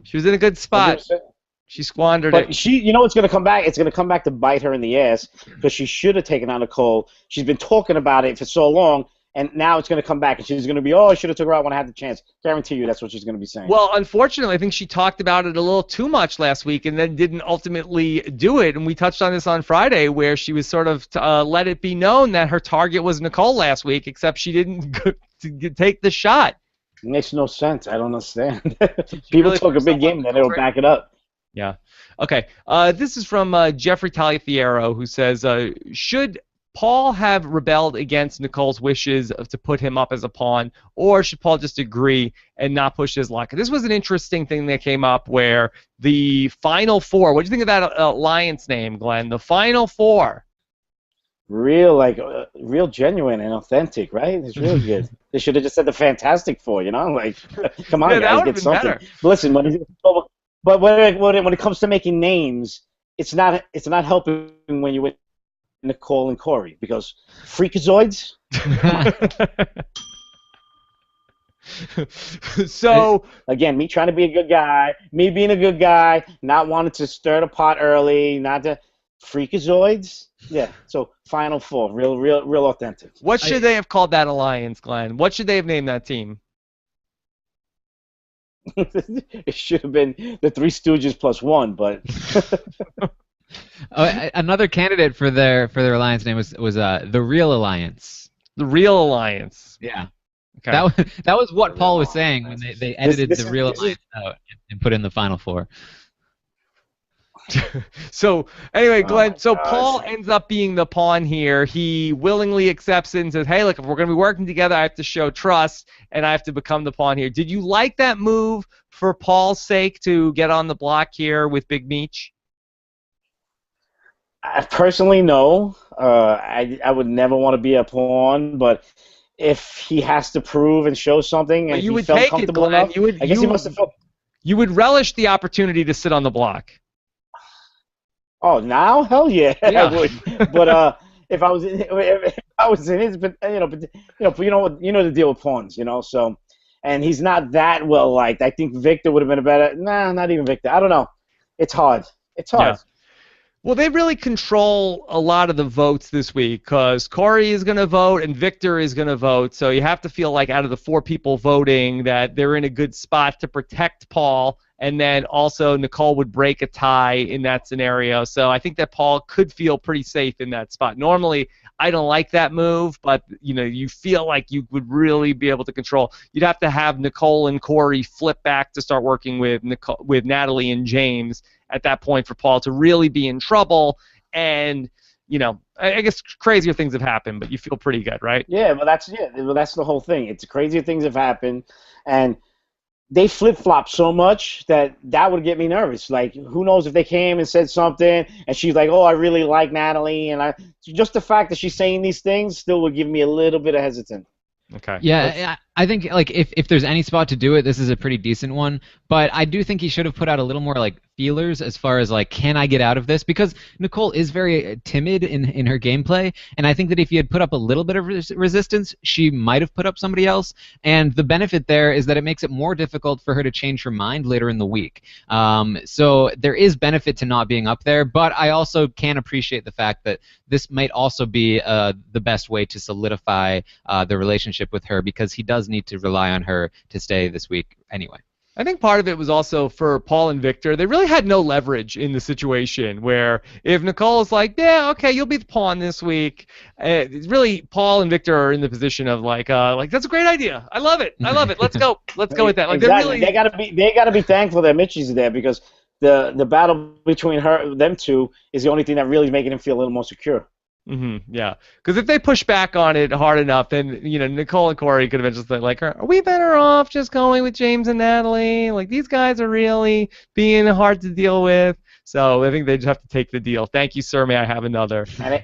A: She was in a good spot.
B: 100%.
A: She squandered
B: But
A: it.
B: she, you know, it's gonna come back. It's gonna come back to bite her in the ass because she should have taken on Nicole. She's been talking about it for so long, and now it's gonna come back, and she's gonna be, oh, I should have took her out when I had the chance. Guarantee you, that's what she's gonna be saying.
A: Well, unfortunately, I think she talked about it a little too much last week and then didn't ultimately do it. And we touched on this on Friday where she was sort of let it be known that her target was Nicole last week, except she didn't take the shot.
B: It makes no sense. I don't understand. People
A: really
B: talk a big game, then they'll back it up.
A: Yeah. Okay. This is from Jeffrey Taliafiero, who says, should Paul have rebelled against Nicole's wishes to put him up as a pawn, or should Paul just agree and not push his luck? This was an interesting thing that came up where the Final Four, what do you think of that alliance name, Glenn? The Final Four.
B: Real genuine and authentic, right? It's really good. They should have just said the Fantastic Four, you know? Like, come on,
A: Yeah, that
B: guys,
A: would've
B: get
A: been
B: something.
A: better.
B: Listen, but when it comes to making names, it's not helping when you with Nicole and Corey because freakazoids.
A: So
B: Again, me trying to be a good guy, me being a good guy, not wanting to stir the pot early, not to freakazoids. Yeah. So Final Four, real authentic.
A: what should they have called that alliance, Glenn? What should they have named that team?
B: It should have been the Three Stooges plus one, but
C: Another candidate for their alliance name was the Real Alliance.
A: The Real Alliance.
C: Yeah.
A: Okay.
C: That was what Paul was saying when they edited
B: This-
C: the Real
B: this is-
C: Alliance out and put in the Final Four.
A: So anyway, Glenn,
B: my
A: so
B: gosh.
A: Paul ends up being the pawn here. He willingly accepts it and says, hey, look, if we're going to be working together, I have to show trust, and I have to become the pawn here. Did you like that move for Paul's sake to get on the block here with Big Meech?
B: I personally, no. I would never want to be a pawn, but if he has to prove and show something,
A: But
B: and
A: you
B: he
A: would
B: felt
A: take it,
B: comfortable
A: Glenn.
B: enough,
A: You would-
B: I guess
A: you
B: he
A: would-
B: must have felt.
A: You would relish the opportunity to sit on the block.
B: Oh, now? Hell yeah,
A: Yeah.
B: I would. But if I was in his, but you know the deal with pawns, you know. So, and he's not that well liked. I think Victor would have been a better. Nah, not even Victor. I don't know. It's hard. It's hard.
A: Yeah. Well, they really control a lot of the votes this week because Corey is going to vote and Victor is going to vote. So you have to feel like out of the 4 people voting that they're in a good spot to protect Paul. And then also Nicole would break a tie in that scenario. So I think that Paul could feel pretty safe in that spot. Normally, I don't like that move, but you feel like you would really be able to control. You'd have to have Nicole and Corey flip back to start working with Natalie and James at that point for Paul to really be in trouble. And I guess crazier things have happened, but you feel pretty good, right?
B: Yeah, well, that's the whole thing. It's crazier things have happened, and they flip-flop so much that would get me nervous. Like, who knows if they came and said something, and she's like, oh, I really like Natalie, and just the fact that she's saying these things still would give me a little bit of hesitant.
A: Okay.
C: Yeah, I think like if there's any spot to do it, this is a pretty decent one. But I do think he should have put out a little more like feelers as far as like, can I get out of this? Because Nicole is very timid in her gameplay, and I think that if he had put up a little bit of resistance, she might have put up somebody else. And the benefit there is that it makes it more difficult for her to change her mind later in the week. So there is benefit to not being up there, but I also can appreciate the fact that this might also be the best way to solidify the relationship with her, because he does need to rely on her to stay this week anyway.
A: I think part of it was also for Paul and Victor. They really had no leverage in the situation where if Nicole's like, yeah, okay, you'll be the pawn this week, it's really Paul and Victor are in the position of like that's a great idea. I love it. Let's go. Let's go with that. Like
B: exactly. They gotta be thankful that Mitchie's there because the battle between them two is the only thing that really is making him feel a little more secure.
A: Yeah, because if they push back on it hard enough, then Nicole and Corey could eventually say like, "Are we better off just going with James and Natalie? Like these guys are really being hard to deal with." So I think they just have to take the deal. Thank you, sir. May I have another?
B: Yeah,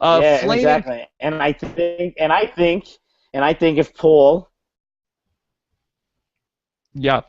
B: exactly. And I think if Paul.
A: Yeah.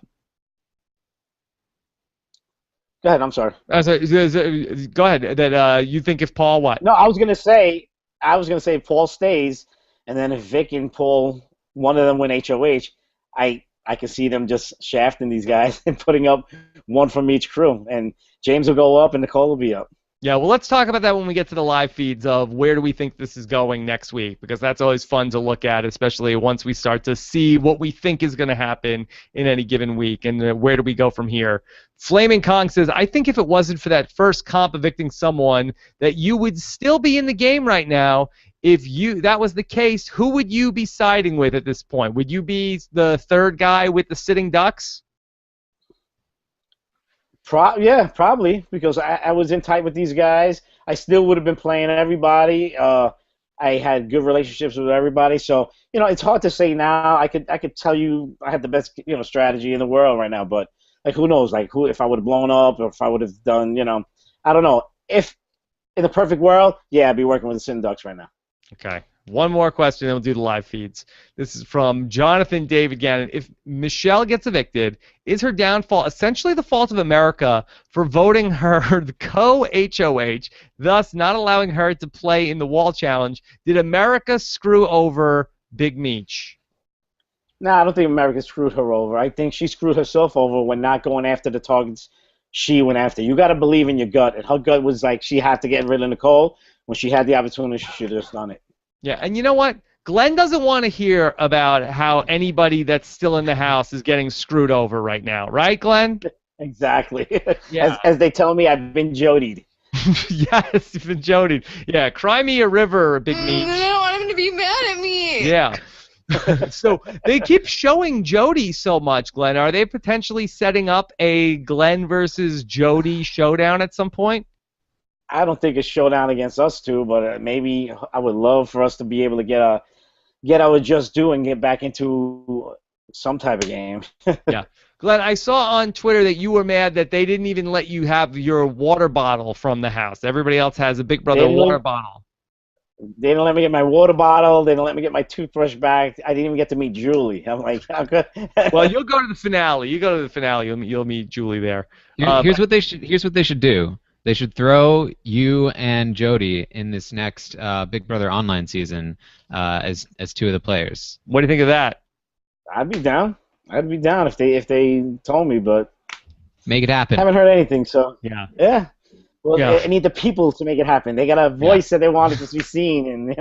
B: Go ahead. I'm sorry.
A: Go ahead. That you think if Paul what?
B: No, I was gonna say if Paul stays, and then if Vic and Paul, one of them win HOH, I can see them just shafting these guys and putting up one from each crew, and James will go up and Nicole will be up.
A: Yeah, well, let's talk about that when we get to the live feeds of where do we think this is going next week, because that's always fun to look at, especially once we start to see what we think is going to happen in any given week, and where do we go from here. Flaming Kong says, I think if it wasn't for that first comp evicting someone, that you would still be in the game right now. If that was the case, who would you be siding with at this point? Would you be the third guy with the sitting ducks?
B: Yeah, probably, because I was in tight with these guys. I still would have been playing everybody. I had good relationships with everybody, so it's hard to say now. I could tell you I have the best strategy in the world right now, but like who knows? Like if I would have blown up or if I would have done I don't know. If in the perfect world, yeah, I'd be working with the Sin Ducks right now.
A: Okay. One more question, then we'll do the live feeds. This is from Jonathan David Gannon. If Michelle gets evicted, is her downfall essentially the fault of America for voting her the co-HOH, thus not allowing her to play in the wall challenge? Did America screw over Big Meech?
B: No, I don't think America screwed her over. I think she screwed herself over when not going after the targets she went after. You got to believe in your gut, and her gut was like she had to get rid of Nicole. When she had the opportunity, she should have just done it.
A: Yeah, and you know what? Glenn doesn't want to hear about how anybody that's still in the house is getting screwed over right now, right, Glenn?
B: Exactly.
A: Yeah.
B: As they tell me, I've been jodied.
A: Yes, you've been jodied. Yeah, cry me a river, Big Meech.
D: I don't want him to be mad at me.
A: Yeah. So they keep showing Jody so much, Glenn. Are they potentially setting up a Glenn versus Jody showdown at some point?
B: I don't think it's showdown against us two, but maybe I would love for us to be able to get our just due and get back into some type of game.
A: Yeah. Glenn, I saw on Twitter that you were mad that they didn't even let you have your water bottle from the house. Everybody else has a Big Brother water bottle.
B: They didn't let me get my water bottle. They didn't let me get my toothbrush back. I didn't even get to meet Julie. I'm like, how good?
A: Well, you'll go to the finale. You go to the finale. You'll meet Julie there.
C: Here's what they should do. They should throw you and Jody in this next Big Brother Online season as two of the players.
A: What do you think of that?
B: I'd be down. I'd be down if they told me, but
C: make it happen.
B: Haven't heard anything, so
A: yeah.
B: Well, I need the people to make it happen. They got a voice that they want it to be seen, and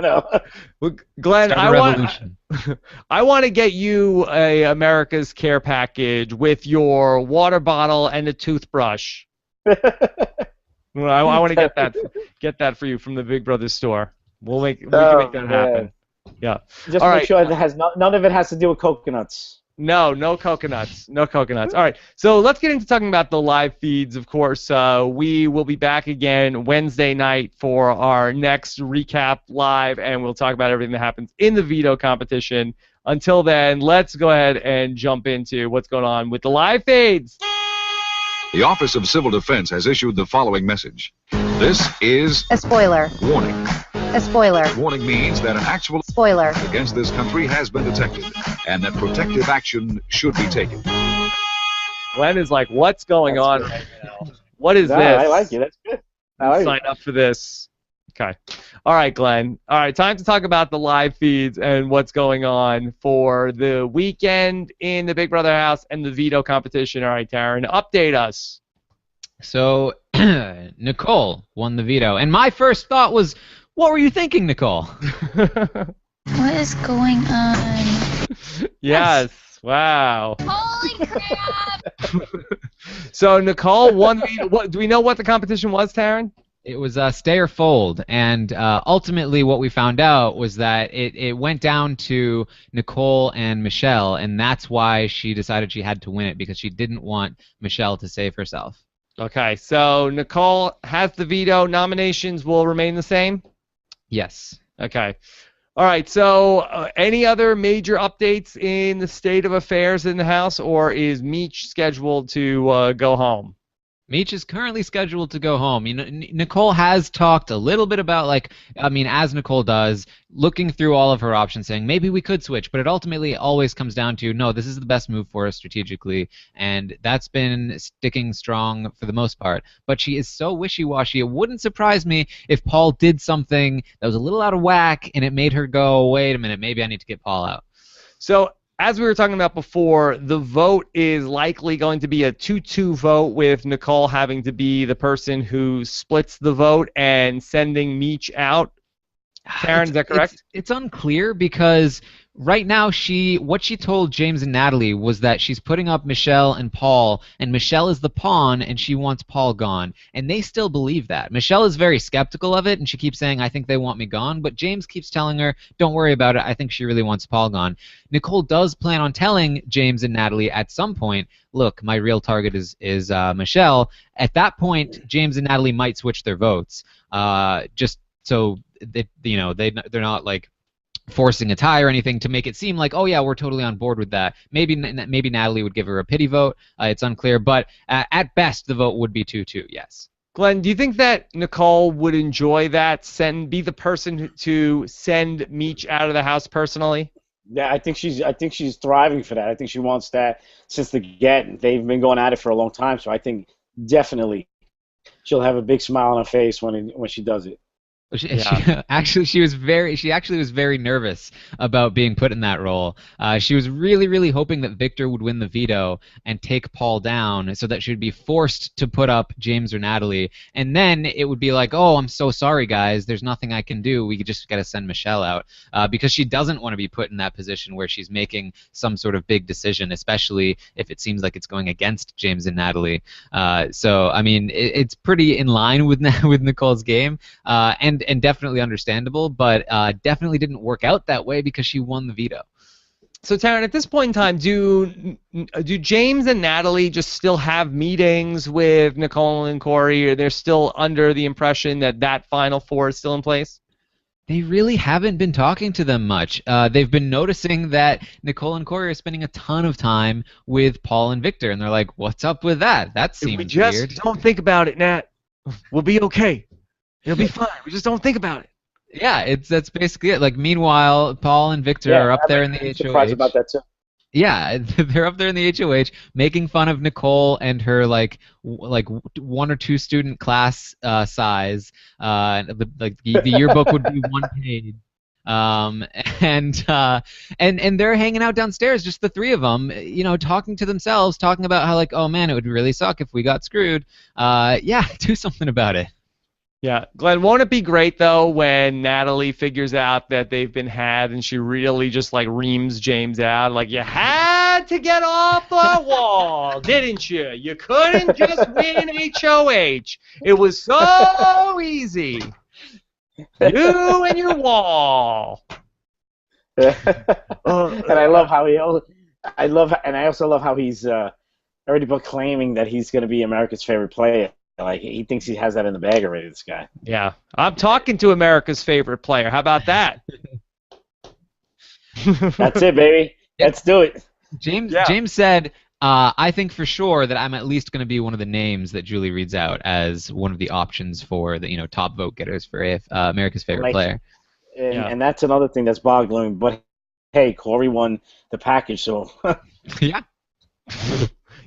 A: Well, Glenn, I want to get you a America's Care package with your water bottle and a toothbrush. I want to get that for you from the Big Brother store. We can make that happen. Yeah.
B: Just make sure that none of it has to do with coconuts.
A: No coconuts. No coconuts. All right, so let's get into talking about the live feeds. Of course, we will be back again Wednesday night for our next recap live, and we'll talk about everything that happens in the veto competition. Until then, let's go ahead and jump into what's going on with the live feeds.
F: The Office of Civil Defense has issued the following message. This is
G: a spoiler.
F: Warning.
G: A spoiler.
F: Warning means that an actual
G: spoiler
F: against this country has been detected, and that protective action should be taken.
A: Glenn is like, what's going on right now? What is this?
B: I like it. That's good.
A: Sign up for this. Okay. All right, Glenn. All right, time to talk about the live feeds and what's going on for the weekend in the Big Brother house and the veto competition. All right, Taryn, update us.
C: So, Nicole won the veto, and my first thought was, what were you thinking, Nicole?
D: What is going on?
A: Yes. Wow.
D: Holy crap!
A: So Nicole won. Do we know what the competition was, Taryn?
C: It was Stay or Fold, and ultimately what we found out was that it went down to Nicole and Michelle, and that's why she decided she had to win it, because she didn't want Michelle to save herself.
A: Okay, so Nicole has the veto. Nominations will remain the same?
C: Yes.
A: Okay. All right, so any other major updates in the state of affairs in the House, or is Meech scheduled to go home?
C: Meech is currently scheduled to go home. You know, Nicole has talked a little bit about, like, I mean, as Nicole does, looking through all of her options, saying maybe we could switch, but it ultimately always comes down to, no, this is the best move for us strategically, and that's been sticking strong for the most part. But she is so wishy-washy. It wouldn't surprise me if Paul did something that was a little out of whack, and it made her go, wait a minute, maybe I need to get Paul out.
A: So, as we were talking about before, the vote is likely going to be a 2-2 vote, with Nicole having to be the person who splits the vote and sending Meech out. Taryn, is that correct?
C: It's unclear, because right now what she told James and Natalie was that she's putting up Michelle and Paul, and Michelle is the pawn, and she wants Paul gone. And they still believe that. Michelle is very skeptical of it, and she keeps saying, I think they want me gone. But James keeps telling her, don't worry about it. I think she really wants Paul gone. Nicole does plan on telling James and Natalie at some point, look, my real target is Michelle. At that point, James and Natalie might switch their votes. Just so they're not like forcing a tie or anything, to make it seem like, oh yeah, we're totally on board with that. Maybe Natalie would give her a pity vote. It's unclear, but at best the vote would be 2-2. Yes.
A: Glenn, do you think that Nicole would enjoy that? Be the person to send Meech out of the House personally?
B: Yeah, I think she's thriving for that. I think she wants that since the get. They've been going at it for a long time, so I think definitely she'll have a big smile on her face when she does it.
C: She actually was very nervous about being put in that role. She was really hoping that Victor would win the veto and take Paul down, so that she would be forced to put up James or Natalie, and then it would be like, oh, I'm so sorry guys, there's nothing I can do, we just got to send Michelle out, because she doesn't want to be put in that position where she's making some sort of big decision, especially if it seems like it's going against James and Natalie. So I mean, it's pretty in line with Nicole's game, and definitely understandable, but definitely didn't work out that way because she won the veto.
A: So, Taryn, at this point in time, do James and Natalie just still have meetings with Nicole and Corey, or they're still under the impression that Final Four is still in place?
C: They really haven't been talking to them much. They've been noticing that Nicole and Corey are spending a ton of time with Paul and Victor, and they're like, what's up with that? That seems weird.
A: We just don't think about it, Nat. We'll be okay. It'll be fine. We just don't think about it.
C: Yeah, that's basically it. Like, meanwhile, Paul and Victor are up there in the HOH.
B: Surprised about that too.
C: Yeah, they're up there in the HOH making fun of Nicole and her like 1 or 2 student class size. The yearbook would be 1 page. And they're hanging out downstairs, just the 3 of them, talking to themselves, talking about how, like, oh man, it would really suck if we got screwed. Yeah, do something about it.
A: Yeah, Glenn, won't it be great though when Natalie figures out that they've been had and she really just like reams James out, like, you had to get off the wall, didn't you? You couldn't just win HOH. It was so easy. You and your wall.
B: And I love how I also love how he's already proclaiming that he's going to be America's favorite player. Like, he thinks he has that in the bag already, this guy.
A: Yeah. I'm talking to America's favorite player. How about that?
B: That's it, baby. Let's do it.
C: James said, I think for sure that I'm at least going to be one of the names that Julie reads out as one of the options for the top vote getters for America's favorite player.
B: And that's another thing that's boggling. But hey, Corey won the package, so
C: yeah.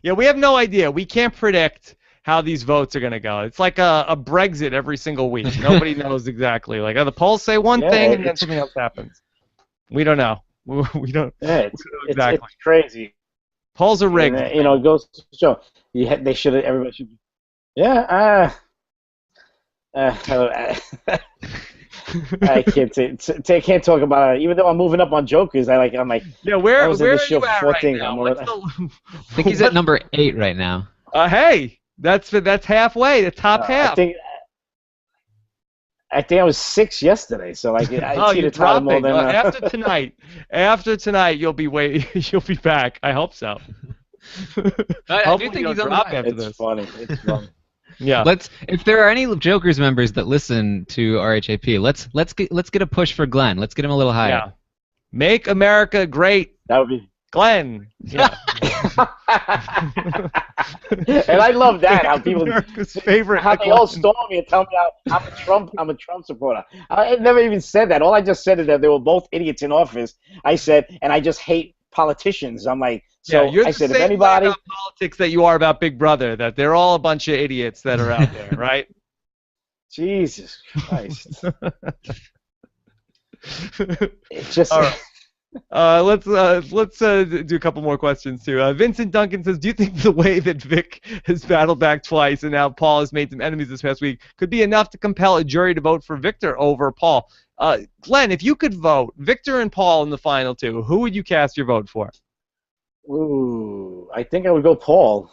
A: Yeah, we have no idea. We can't predict how these votes are going to go. It's like a Brexit every single week. Nobody knows exactly. Like, the polls say one thing and then something else happens. We don't know. We don't.
B: Yeah,
A: exactly.
B: It's crazy.
A: Polls are rigged.
B: And, it goes to show. They should. Everybody should. Yeah. I can't talk about it. Even though I'm moving up on Jokers, I'm like,
A: Yeah,
B: I
A: where
B: was in
A: are
B: this show
A: you
B: for
A: at
B: 4
A: right
B: things.
A: now? What's the,
C: I think he's at number 8 right now.
A: hey, that's halfway, the top half.
B: I think I was 6 yesterday, so like I
A: Oh,
B: see
A: you're
B: the title more
A: dropping.
B: than
A: After tonight, you'll be you'll be back. I hope so.
C: I do think
A: you'll
C: he's on the
A: drop
C: rise.
A: after
B: it's
A: this.
B: funny. It's funny.
A: Yeah.
C: If there are any Jokers members that listen to RHAP, let's get a push for Glenn. Let's get him a little higher.
A: Yeah. Make America great,
B: That would be.
A: Glenn. Yeah.
B: And I love that how people
A: America's favorite.
B: how they all storm me and tell me I'm a Trump supporter. I never even said that. All I just said is that they were both idiots in office. I said, and I just hate politicians. I'm like, so
A: yeah, you're
B: I
A: the
B: said,
A: same
B: if anybody
A: way about politics that you are about Big Brother, that they're all a bunch of idiots that are out there, right?
B: Jesus Christ. It's just
A: All right. Let's do a couple more questions too. Vincent Duncan says, do you think the way that Vic has battled back twice and now Paul has made some enemies this past week could be enough to compel a jury to vote for Victor over Paul? Glenn, if you could vote Victor and Paul in the final two, who would you cast your vote for?
B: Ooh, I think I would go Paul.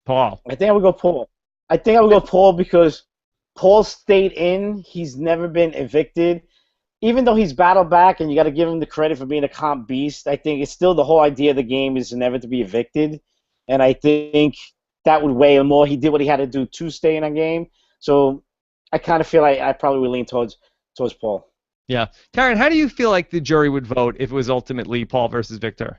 A: Paul.
B: I think I would go Paul. I think I would go Paul because Paul stayed in. He's never been evicted. Even though he's battled back, and you got to give him the credit for being a comp beast, I think it's still the whole idea of the game is never to be evicted. And I think that would weigh more. He did what he had to do to stay in a game. So I kind of feel like I probably would lean towards Paul.
A: Yeah. Karen, how do you feel like the jury would vote if it was ultimately Paul versus Victor?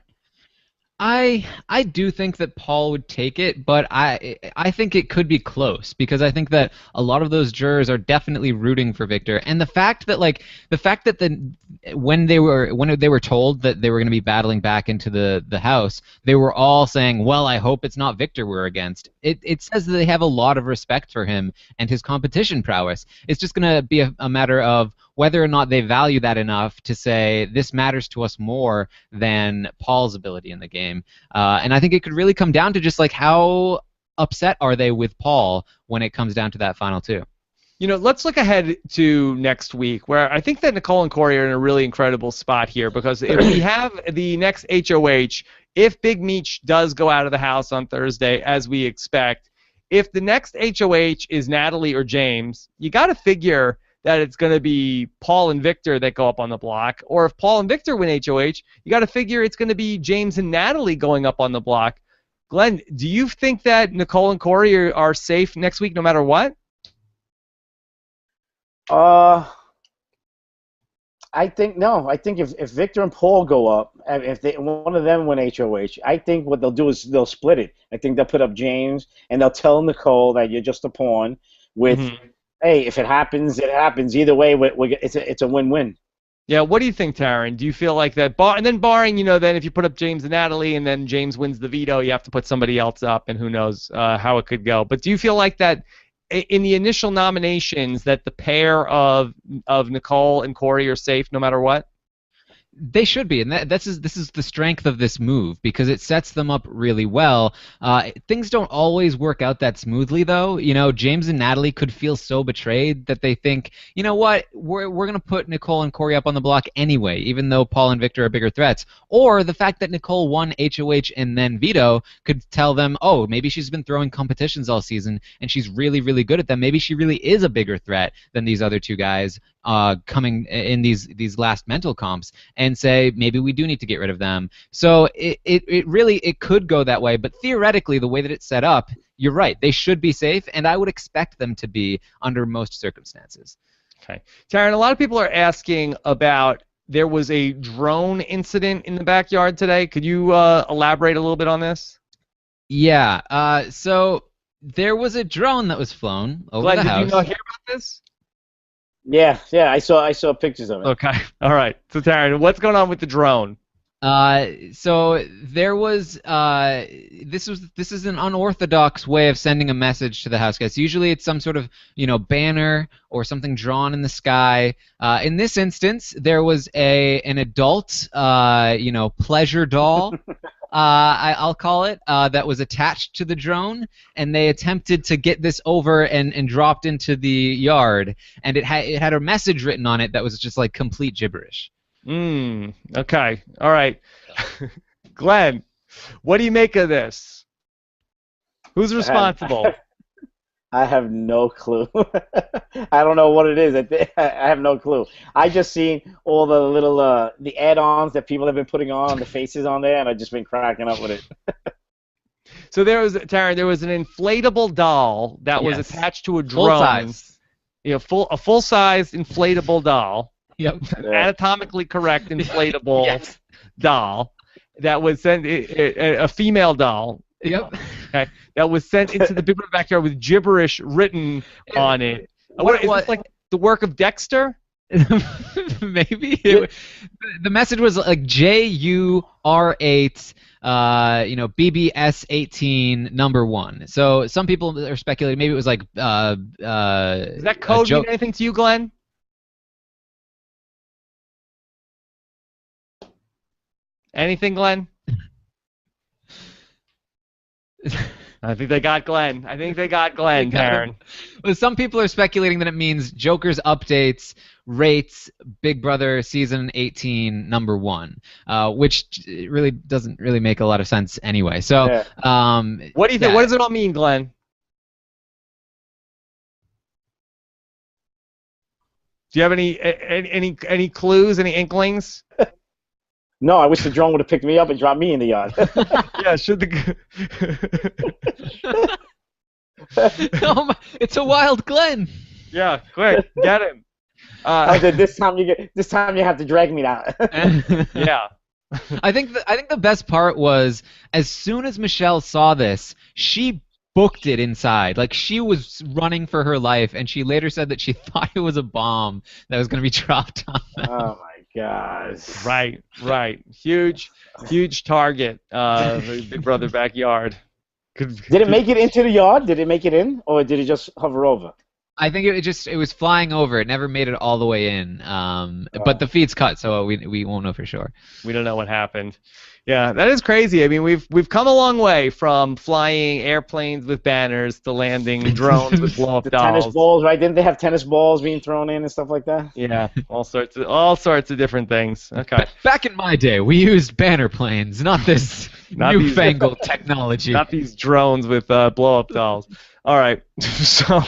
C: I do think that Paul would take it, but I think it could be close because I think that a lot of those jurors are definitely rooting for Victor, and the fact that when they were told that they were going to be battling back into the house, they were all saying, "Well, I hope it's not Victor we're against." It says that they have a lot of respect for him and his competition prowess. It's just going to be a matter of whether or not they value that enough to say this matters to us more than Paul's ability in the game. And I think it could really come down to just like how upset are they with Paul when it comes down to that final two.
A: You know, let's look ahead to next week, where I think that Nicole and Corey are in a really incredible spot here because if we have the next HOH, if Big Meech does go out of the house on Thursday, as we expect, if the next HOH is Natalie or James, you got to figure that it's going to be Paul and Victor that go up on the block. Or if Paul and Victor win HOH, you got to figure it's going to be James and Natalie going up on the block. Glenn, do you think that Nicole and Corey are safe next week no matter what?
B: I think no. I think if Victor and Paul go up, if one of them win HOH, I think what they'll do is they'll split it. I think they'll put up James and they'll tell Nicole that you're just a pawn with hey, if it happens, it happens. Either way, it's a win-win.
A: Yeah, what do you think, Taryn? Do you feel like that? And then barring, then if you put up James and Natalie and then James wins the veto, you have to put somebody else up, and who knows how it could go. But do you feel like that in the initial nominations that the pair of Nicole and Corey are safe no matter what?
C: They should be, and this is the strength of this move because it sets them up really well. Things don't always work out that smoothly, though. James and Natalie could feel so betrayed that they think, you know what, we're going to put Nicole and Corey up on the block anyway, even though Paul and Victor are bigger threats. Or the fact that Nicole won HOH and then veto could tell them, oh, maybe she's been throwing competitions all season and she's really, really good at them. Maybe she really is a bigger threat than these other two guys coming in these last mental comps, and say maybe we do need to get rid of them. So it really could go that way, but theoretically the way that it's set up, you're right, they should be safe, and I would expect them to be under most circumstances.
A: Okay. Taryn, a lot of people are asking about there was a drone incident in the backyard today. Could you elaborate a little bit on this?
C: Yeah, so there was a drone that was flown over
A: Glenn,
C: the house.
A: did you hear about this?
B: Yeah, I saw pictures of it.
A: Okay, all right. So Taryn, what's going on with the drone?
C: So there was this is an unorthodox way of sending a message to the house guests. Usually it's some sort of banner or something drawn in the sky. In this instance, there was an adult pleasure doll I'll call it, that was attached to the drone, and they attempted to get this over and dropped into the yard, and it had a message written on it that was just like complete gibberish.
A: Okay. All right. Glenn, what do you make of this? Who's responsible?
B: I have no clue. I don't know what it is. I have no clue. I just seen all the little the add-ons that people have been putting on the faces on there, and I've just been cracking up with it.
A: So Taryn, there was an inflatable doll that was attached to a drone.
C: Full size.
A: A full-size inflatable doll.
C: Yep.
A: Anatomically correct inflatable doll that was sent a female doll.
C: Yep.
A: Okay, that was sent into the Big Brother backyard with gibberish written on it. Is this like the work of Dexter?
C: Maybe. The message was like JUR8, BBS18 number 1. So some people are speculating maybe it was like
A: Does that code mean anything to you, Glenn? Anything, Glenn? I think they got Glenn. Taryn.
C: Well, some people are speculating that it means Joker's updates rates Big Brother season 18 number 1, which really doesn't really make a lot of sense anyway. So,
A: what do you think? What does it all mean, Glenn? Do you have any clues, any inklings?
B: No, I wish the drone would have picked me up and dropped me in the yard.
A: Yeah, should the.
C: Oh my, it's a wild Glenn.
A: Yeah, quick, get him.
B: This time you have to drag me down.
A: Yeah.
C: I think the best part was as soon as Michelle saw this, she booked it inside. Like she was running for her life, and she later said that she thought it was a bomb that was going to be dropped on them.
B: Oh my gosh.
A: Right. Huge target. Big Brother backyard.
B: Did it make it into the yard? Did it make it in, or did it just hover over?
C: I think it was flying over. It never made it all the way in. But the feed's cut, so we won't know for sure.
A: We don't know what happened. Yeah, that is crazy. I mean, we've come a long way from flying airplanes with banners to landing drones with blow-up dolls.
B: Tennis balls, right? Didn't they have tennis balls being thrown in and stuff like that?
A: Yeah, all sorts of different things. Okay.
C: Back in my day, we used banner planes, not this newfangled technology.
A: Not these drones with blow-up dolls. All right. So.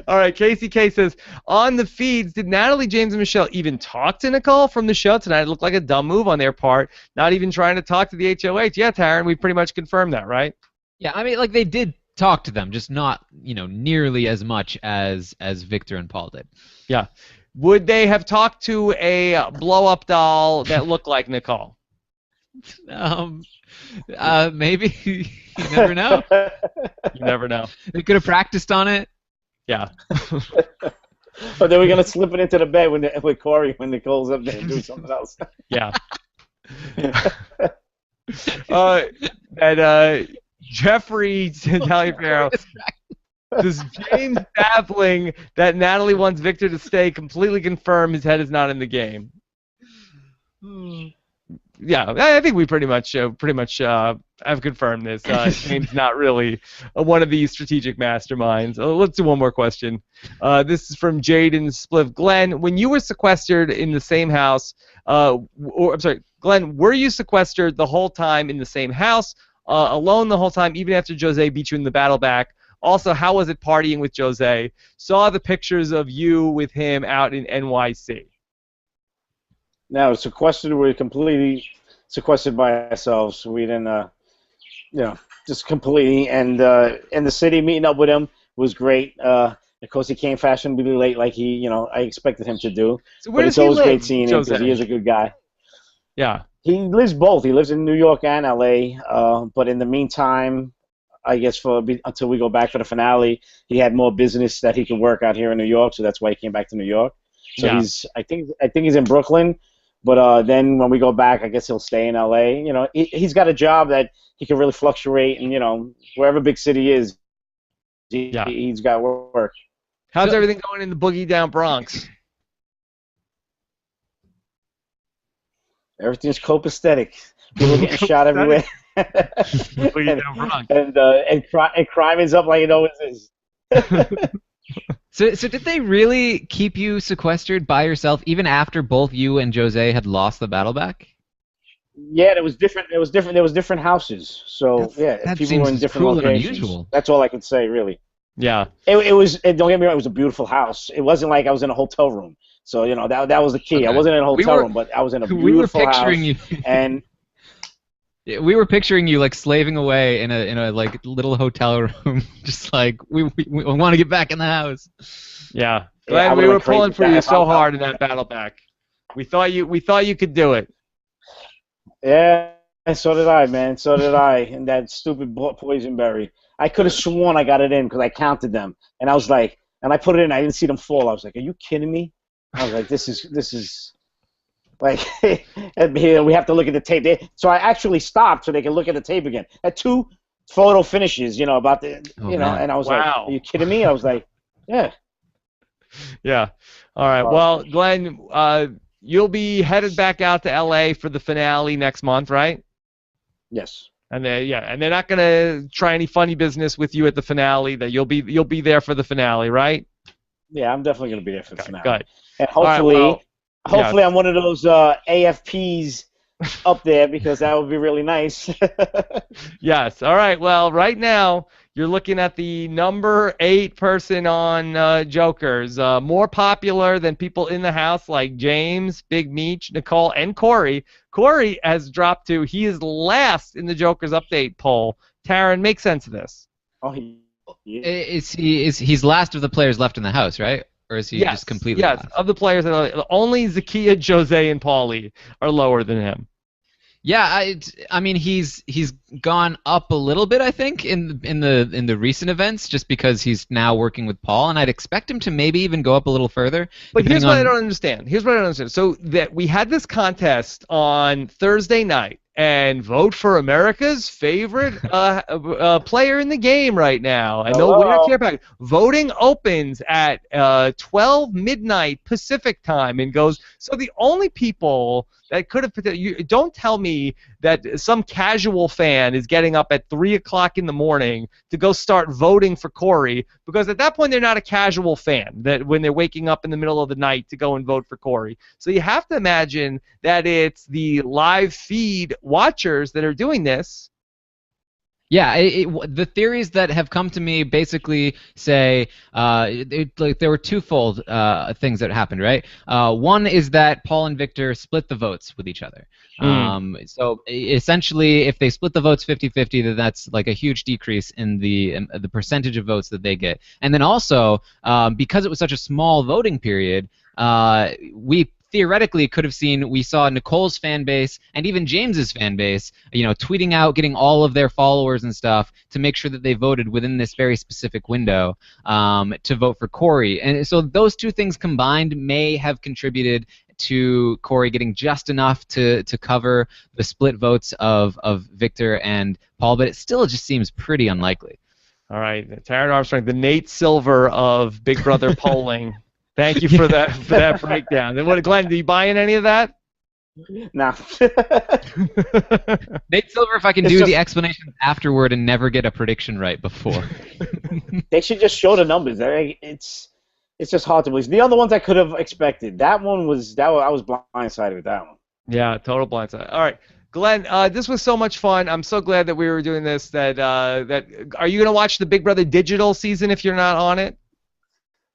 A: All right, Casey K says, on the feeds, did Natalie, James, and Michelle even talk to Nicole from the show tonight? It looked like a dumb move on their part, not even trying to talk to the HOH. Yeah, Taryn, we pretty much confirmed that, right?
C: Yeah, I mean, like, they did talk to them, just not, nearly as much as Victor and Paul did.
A: Yeah. Would they have talked to a blow-up doll that looked like Nicole?
C: Maybe. You never know.
A: You never know.
C: They could have practiced on it.
A: Yeah.
B: Or they were gonna slip it into the bed with Corey when Nicole's up there and doing something else.
A: Yeah. And Jeffrey Taliaferro, does James babbling that Natalie wants Victor to stay completely confirm his head is not in the game? Yeah, I think we pretty much have confirmed this. James not really one of these strategic masterminds. Let's do one more question. This is from Jaden Spliff. Glenn, when you were sequestered in the same house, Glenn, were you sequestered the whole time in the same house, alone the whole time, even after Jose beat you in the battle back? Also, how was it partying with Jose? Saw the pictures of you with him out in NYC.
B: No, sequestered. We're completely sequestered by ourselves. We didn't, just completely. And in the city, meeting up with him was great. Of course, he came fashionably late, like I expected him to do.
A: So where
B: but
A: does
B: it's always
A: he live,
B: great seeing him because he is a good guy.
A: Yeah.
B: He lives both. He lives in New York and LA. But in the meantime, I guess until we go back for the finale, he had more business that he can work out here in New York. So that's why he came back to New York. So
A: yeah.
B: I think he's in Brooklyn. But then when we go back, I guess he'll stay in LA. He's got a job that he can really fluctuate, and wherever big city is, he's got work.
A: How's everything going in the boogie down Bronx?
B: Everything's copacetic. People are getting shot everywhere. and crime is up like it always is.
C: So did they really keep you sequestered by yourself even after both you and Jose had lost the battle back?
B: Yeah, it was different. It was different. There was different houses. So
C: that
B: people
C: seems
B: were in different
C: cruel and
B: locations.
C: unusual.
B: That's all I could say, really.
A: Yeah.
B: It was. Don't get me wrong. It was a beautiful house. It wasn't like I was in a hotel room. So that was the key.
C: Okay.
B: I wasn't in a hotel room, but I was in a beautiful
C: we were picturing
B: house.
C: You.
B: And
C: we were picturing you like slaving away in a like little hotel room, just like we want to get back in the house.
A: Yeah. Glad we were pulling for you so hard in that battle back. We thought you could do it.
B: Yeah, so did I, man. So did I. And that stupid poison berry. I could have sworn I got it in because I counted them, and I was like, and I put it in. I didn't see them fall. I was like, "Are you kidding me?" I was like, "This is like we have to look at the tape." So I actually stopped so they can look at the tape again. At 2 photo finishes, about the, and I was like, "Are you kidding me?" I was like, "Yeah."
A: Yeah. All right. Well, Glenn, you'll be headed back out to LA for the finale next month, right?
B: Yes.
A: And they're not gonna try any funny business with you at the finale. That you'll be there for the finale, right?
B: Yeah, I'm definitely gonna be there for the finale.
A: Good.
B: And hopefully, I'm one of those AFPs up there because that would be really nice.
A: Yes. All right. Well, right now you're looking at the number 8 person on Jokers. More popular than people in the house like James, Big Meech, Nicole, and Corey. Corey has dropped to, he is last in the Jokers update poll. Taryn, make sense of this.
B: Oh,
C: He's last of the players left in the house, right? Or is he just completely last?
A: Of the players, only Zakiya, Jose, and Paulie are lower than him.
C: Yeah, I mean he's gone up a little bit, I think, in the recent events, just because he's now working with Paul, and I'd expect him to maybe even go up a little further.
A: But here's what I don't understand. So that we had this contest on Thursday night, and vote for America's favorite player in the game right now, and no winner care package. Voting opens at 12 midnight Pacific time and goes. So the only people that could have, don't tell me that some casual fan is getting up at 3 o'clock in the morning to go start voting for Corey, because at that point they're not a casual fan, that when they're waking up in the middle of the night to go and vote for Corey. So you have to imagine that it's the live feed watchers that are doing this.
C: Yeah, the theories that have come to me basically say like there were twofold things that happened, right? One is that Paul and Victor split the votes with each other. So essentially, if they split the votes 50-50, then that's like a huge decrease in the percentage of votes that they get. And then also, because it was such a small voting period, we theoretically we saw Nicole's fan base and even James's fan base, tweeting out, getting all of their followers and stuff to make sure that they voted within this very specific window to vote for Corey. And so those two things combined may have contributed to Corey getting just enough to cover the split votes of Victor and Paul, but it still just seems pretty unlikely.
A: All right, Taryn Armstrong, the Nate Silver of Big Brother polling. Thank you for that breakdown. And what, Glenn, do you buy in any of that?
B: No.
C: Nate Silver, if I can do the explanation afterward and never get a prediction right before.
B: They should just show the numbers. It's just hard to believe. The other ones I could have expected. That one was I was blindsided with that one.
A: Yeah, total blindside. All right, Glenn, this was so much fun. I'm so glad that we were doing this. That are you gonna watch the Big Brother digital season if you're not on it?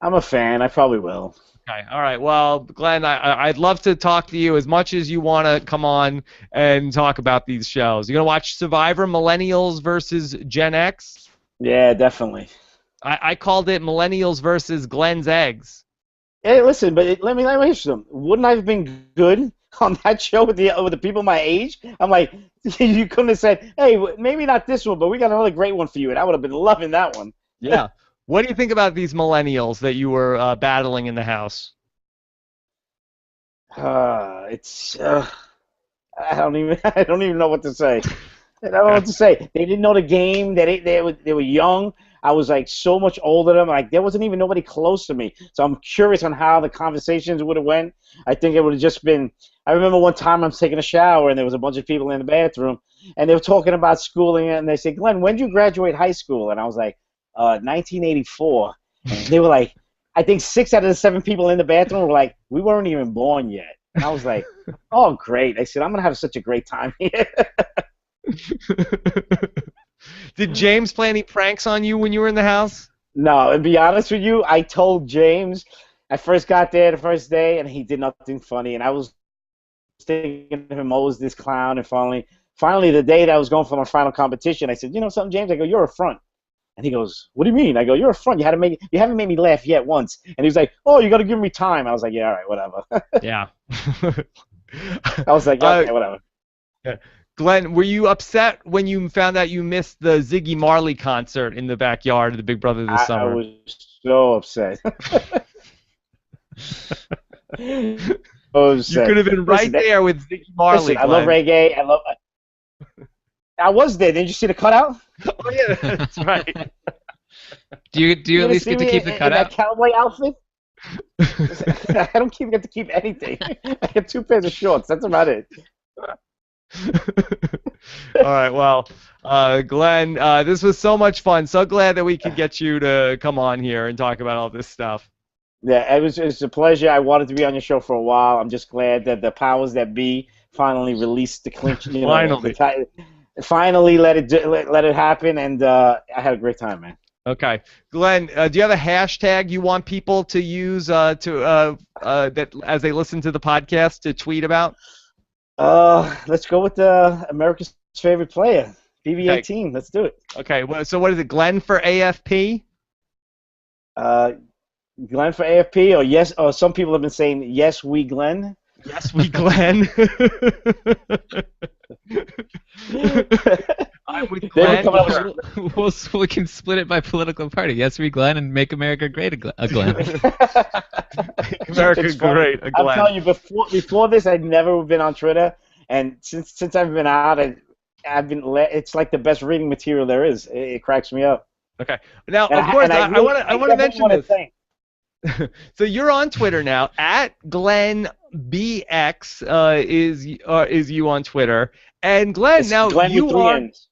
B: I'm a fan. I probably will.
A: Okay. All right. Well, Glenn, I'd love to talk to you as much as you want to come on and talk about these shows. You gonna watch Survivor Millennials versus Gen X?
B: Yeah, definitely.
A: I called it Millennials versus Glenn's Eggs.
B: Hey, listen, but let me ask you something. Wouldn't I have been good on that show with the people my age? I'm like, you couldn't have said, hey, maybe not this one, but we got another great one for you, and I would have been loving that one.
A: Yeah. What do you think about these millennials that you were battling in the house?
B: I don't even know what to say. I don't know what to say. They didn't know the game. They were young. I was like so much older than them. Like there wasn't even nobody close to me. So I'm curious on how the conversations would have went. I think it would have just been. I remember one time I'm taking a shower and there was a bunch of people in the bathroom and they were talking about schooling and they said, Glenn, when did you graduate high school? And I was like, 1984. And they were like, I think 6 out of the 7 people in the bathroom were like, we weren't even born yet. And I was like, oh, great. I said, I'm going to have such a great time here.
A: Did James play any pranks on you when you were in the house?
B: No, and be honest with you, I told James, I first got there the first day, and he did nothing funny. And I was thinking of him always this clown. And finally, the day that I was going for my final competition, I said, you know something, James? I go, you're a front. And he goes, what do you mean? I go, you're a front. You haven't made me laugh yet once. And he was like, oh, you got to give me time. I was like, yeah, all right, whatever.
A: Yeah.
B: I was like, okay, whatever.
A: Yeah. Glenn, were you upset when you found out you missed the Ziggy Marley concert in the backyard of the Big Brother this summer?
B: I was so upset.
A: You could have been right there with Ziggy Marley.
B: Listen, I love reggae. I was there. Didn't you see the cutout?
A: Oh yeah, that's right.
C: Do you at least get to keep the cutout?
B: That cowboy outfit? I don't get to keep anything. I get 2 pairs of shorts. That's about it.
A: All right, well, Glenn, this was so much fun. So glad that we could get you to come on here and talk about all this stuff.
B: Yeah, it's a pleasure. I wanted to be on your show for a while. I'm just glad that the powers that be finally released the clinch. Finally let it happen, and I had a great time, man.
A: Okay, Glenn, do you have a hashtag you want people to use that as they listen to the podcast to tweet about?
B: Let's go with America's favorite player, BB-18. Okay. Let's do it.
A: Okay, well, so what is it, Glenn for AFP?
B: Glenn for AFP, or yes, or some people have been saying yes, we Glenn.
A: Yes, we Glenn. I'm with Glenn.
C: We can split it by political party. Yes, we Glenn, and make America great Glenn.
A: America great, a Glenn.
B: I'm telling you, before this, I'd never been on Twitter, and since I've been out, it's like the best reading material there is. It cracks me up.
A: Okay. Now, of course, I want to mention this. So you're on Twitter now at GlennBX is you on Twitter, and Glenn, it's now
B: Glenn
A: you
B: with 3
A: are
B: N's.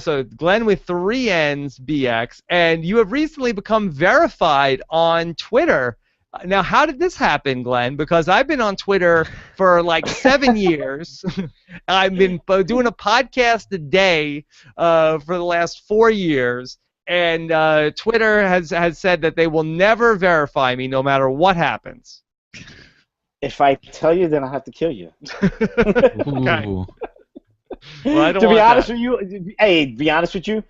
A: So Glenn with 3 N's BX, and you have recently become verified on Twitter. Now, how did this happen, Glenn? Because I've been on Twitter for like 7 years. I've been doing a podcast a day for the last 4 years. And Twitter has said that they will never verify me no matter what happens.
B: If I tell you, then I'll have to kill you.
A: Okay. Well, I don't
B: to be honest
A: that.
B: with you, be honest with you,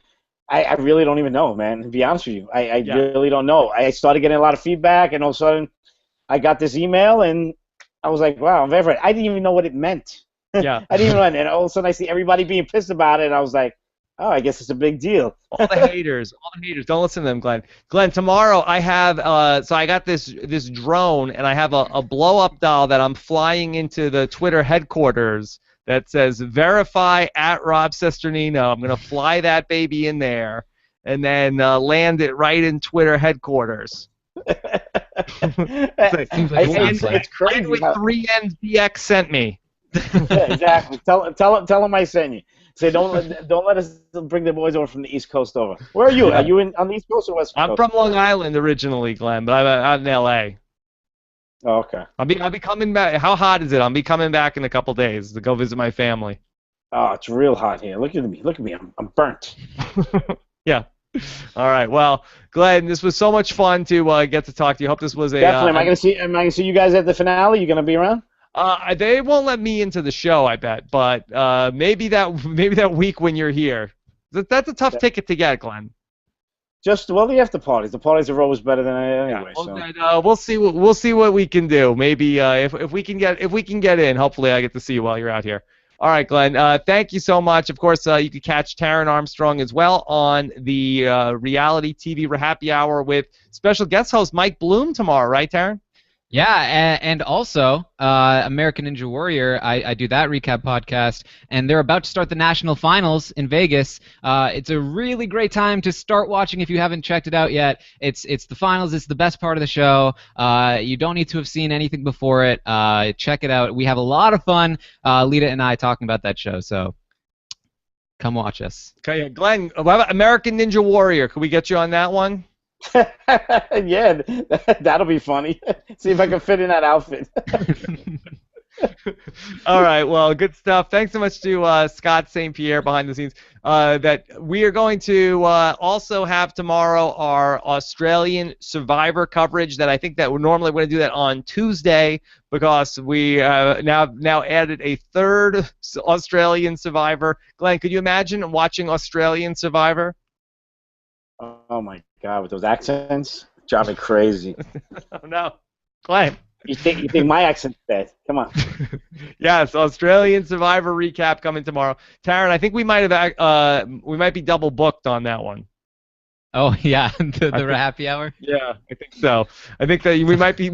B: I really don't even know, man. To be honest with you, I really don't know. I started getting a lot of feedback, and all of a sudden, I got this email, and I was like, wow, I'm verified. I didn't even know what it meant.
A: Yeah.
B: I didn't even know, and all of a sudden, I see everybody being pissed about it, and I was like, oh, I guess it's a big deal.
A: all the haters, don't listen to them, Glenn. Glenn, tomorrow I have, so I got this drone, and I have a blow-up doll that I'm flying into the Twitter headquarters that says verify at Rob Cesternino. I'm going to fly that baby in there and then land it right in Twitter headquarters.
B: It's crazy.
A: With 3 N's BX sent me.
B: Yeah, exactly. Tell them I sent you. Say don't let us bring the boys over from the East Coast over. Where are you? Yeah. Are you on the East Coast or West Coast?
A: I'm from Long Island originally, Glenn, but I'm out in L.A.
B: Oh, okay.
A: I'll be coming back. How hot is it? I'll be coming back in a couple days to go visit my family.
B: Oh, it's real hot here. Look at me. I'm burnt.
A: Yeah. All right. Well, Glenn, this was so much fun to get to talk to you. Hope this was a
B: definitely. Am I gonna see you guys at the finale? You gonna be around?
A: They won't let me into the show, I bet. But maybe that week when you're here. That's a tough ticket to get, Glenn.
B: The after parties. The parties are always better than anyway.
A: Yeah, so. We'll see what we can do. Maybe if we can get in, hopefully I get to see you while you're out here. All right, Glenn. Thank you so much. Of course, you can catch Taron Armstrong as well on the reality TV Happy Hour with special guest host Mike Bloom tomorrow, right, Taron?
C: Yeah, and also American Ninja Warrior. I do that recap podcast, and they're about to start the national finals in Vegas. It's a really great time to start watching if you haven't checked it out yet. It's the finals. It's the best part of the show. You don't need to have seen anything before it. Check it out. We have a lot of fun, Lita and I, talking about that show. So come watch us.
A: Okay, Glenn, what about American Ninja Warrior? Could we get you on that one?
B: Yeah, that'll be funny. See if I can fit in that outfit.
A: All right, well, good stuff. Thanks so much to Scott St. Pierre behind the scenes. That we are going to also have tomorrow our Australian Survivor coverage. That I think that we're normally going to do that on Tuesday because we now added a third Australian Survivor. Glenn, could you imagine watching Australian Survivor?
B: Oh my God, with those accents, drive me crazy.
A: Oh no, Glenn.
B: You think my accent's bad? Come on.
A: Yes, Australian Survivor recap coming tomorrow. Taryn, I think we might have we might be double booked on that one.
C: Oh yeah, the happy hour.
A: Yeah, I think so. I think that we might be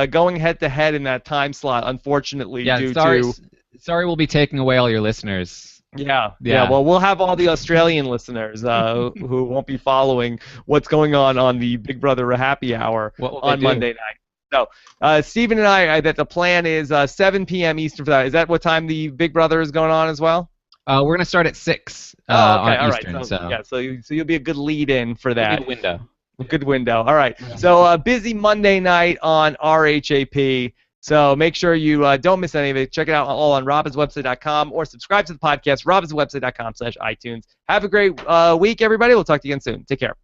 A: going head to head in that time slot. Unfortunately,
C: Yeah, sorry, we'll be taking away all your listeners.
A: Yeah. Well, we'll have all the Australian listeners who won't be following what's going on the Big Brother Happy Hour on Monday night. So, Stephen and I, that the plan is 7 p.m. Eastern for that. Is that what time the Big Brother is going on as well?
C: We're gonna start at 6
A: okay,
C: on
A: all
C: Eastern.
A: Right.
C: So
A: yeah, so you'll be a good lead-in for that.
C: Good window.
A: Good window. All right. So busy Monday night on RHAP. So make sure you don't miss any of it. Check it out all on robinswebsite.com or subscribe to the podcast, robinswebsite.com/iTunes. Have a great week, everybody. We'll talk to you again soon. Take care.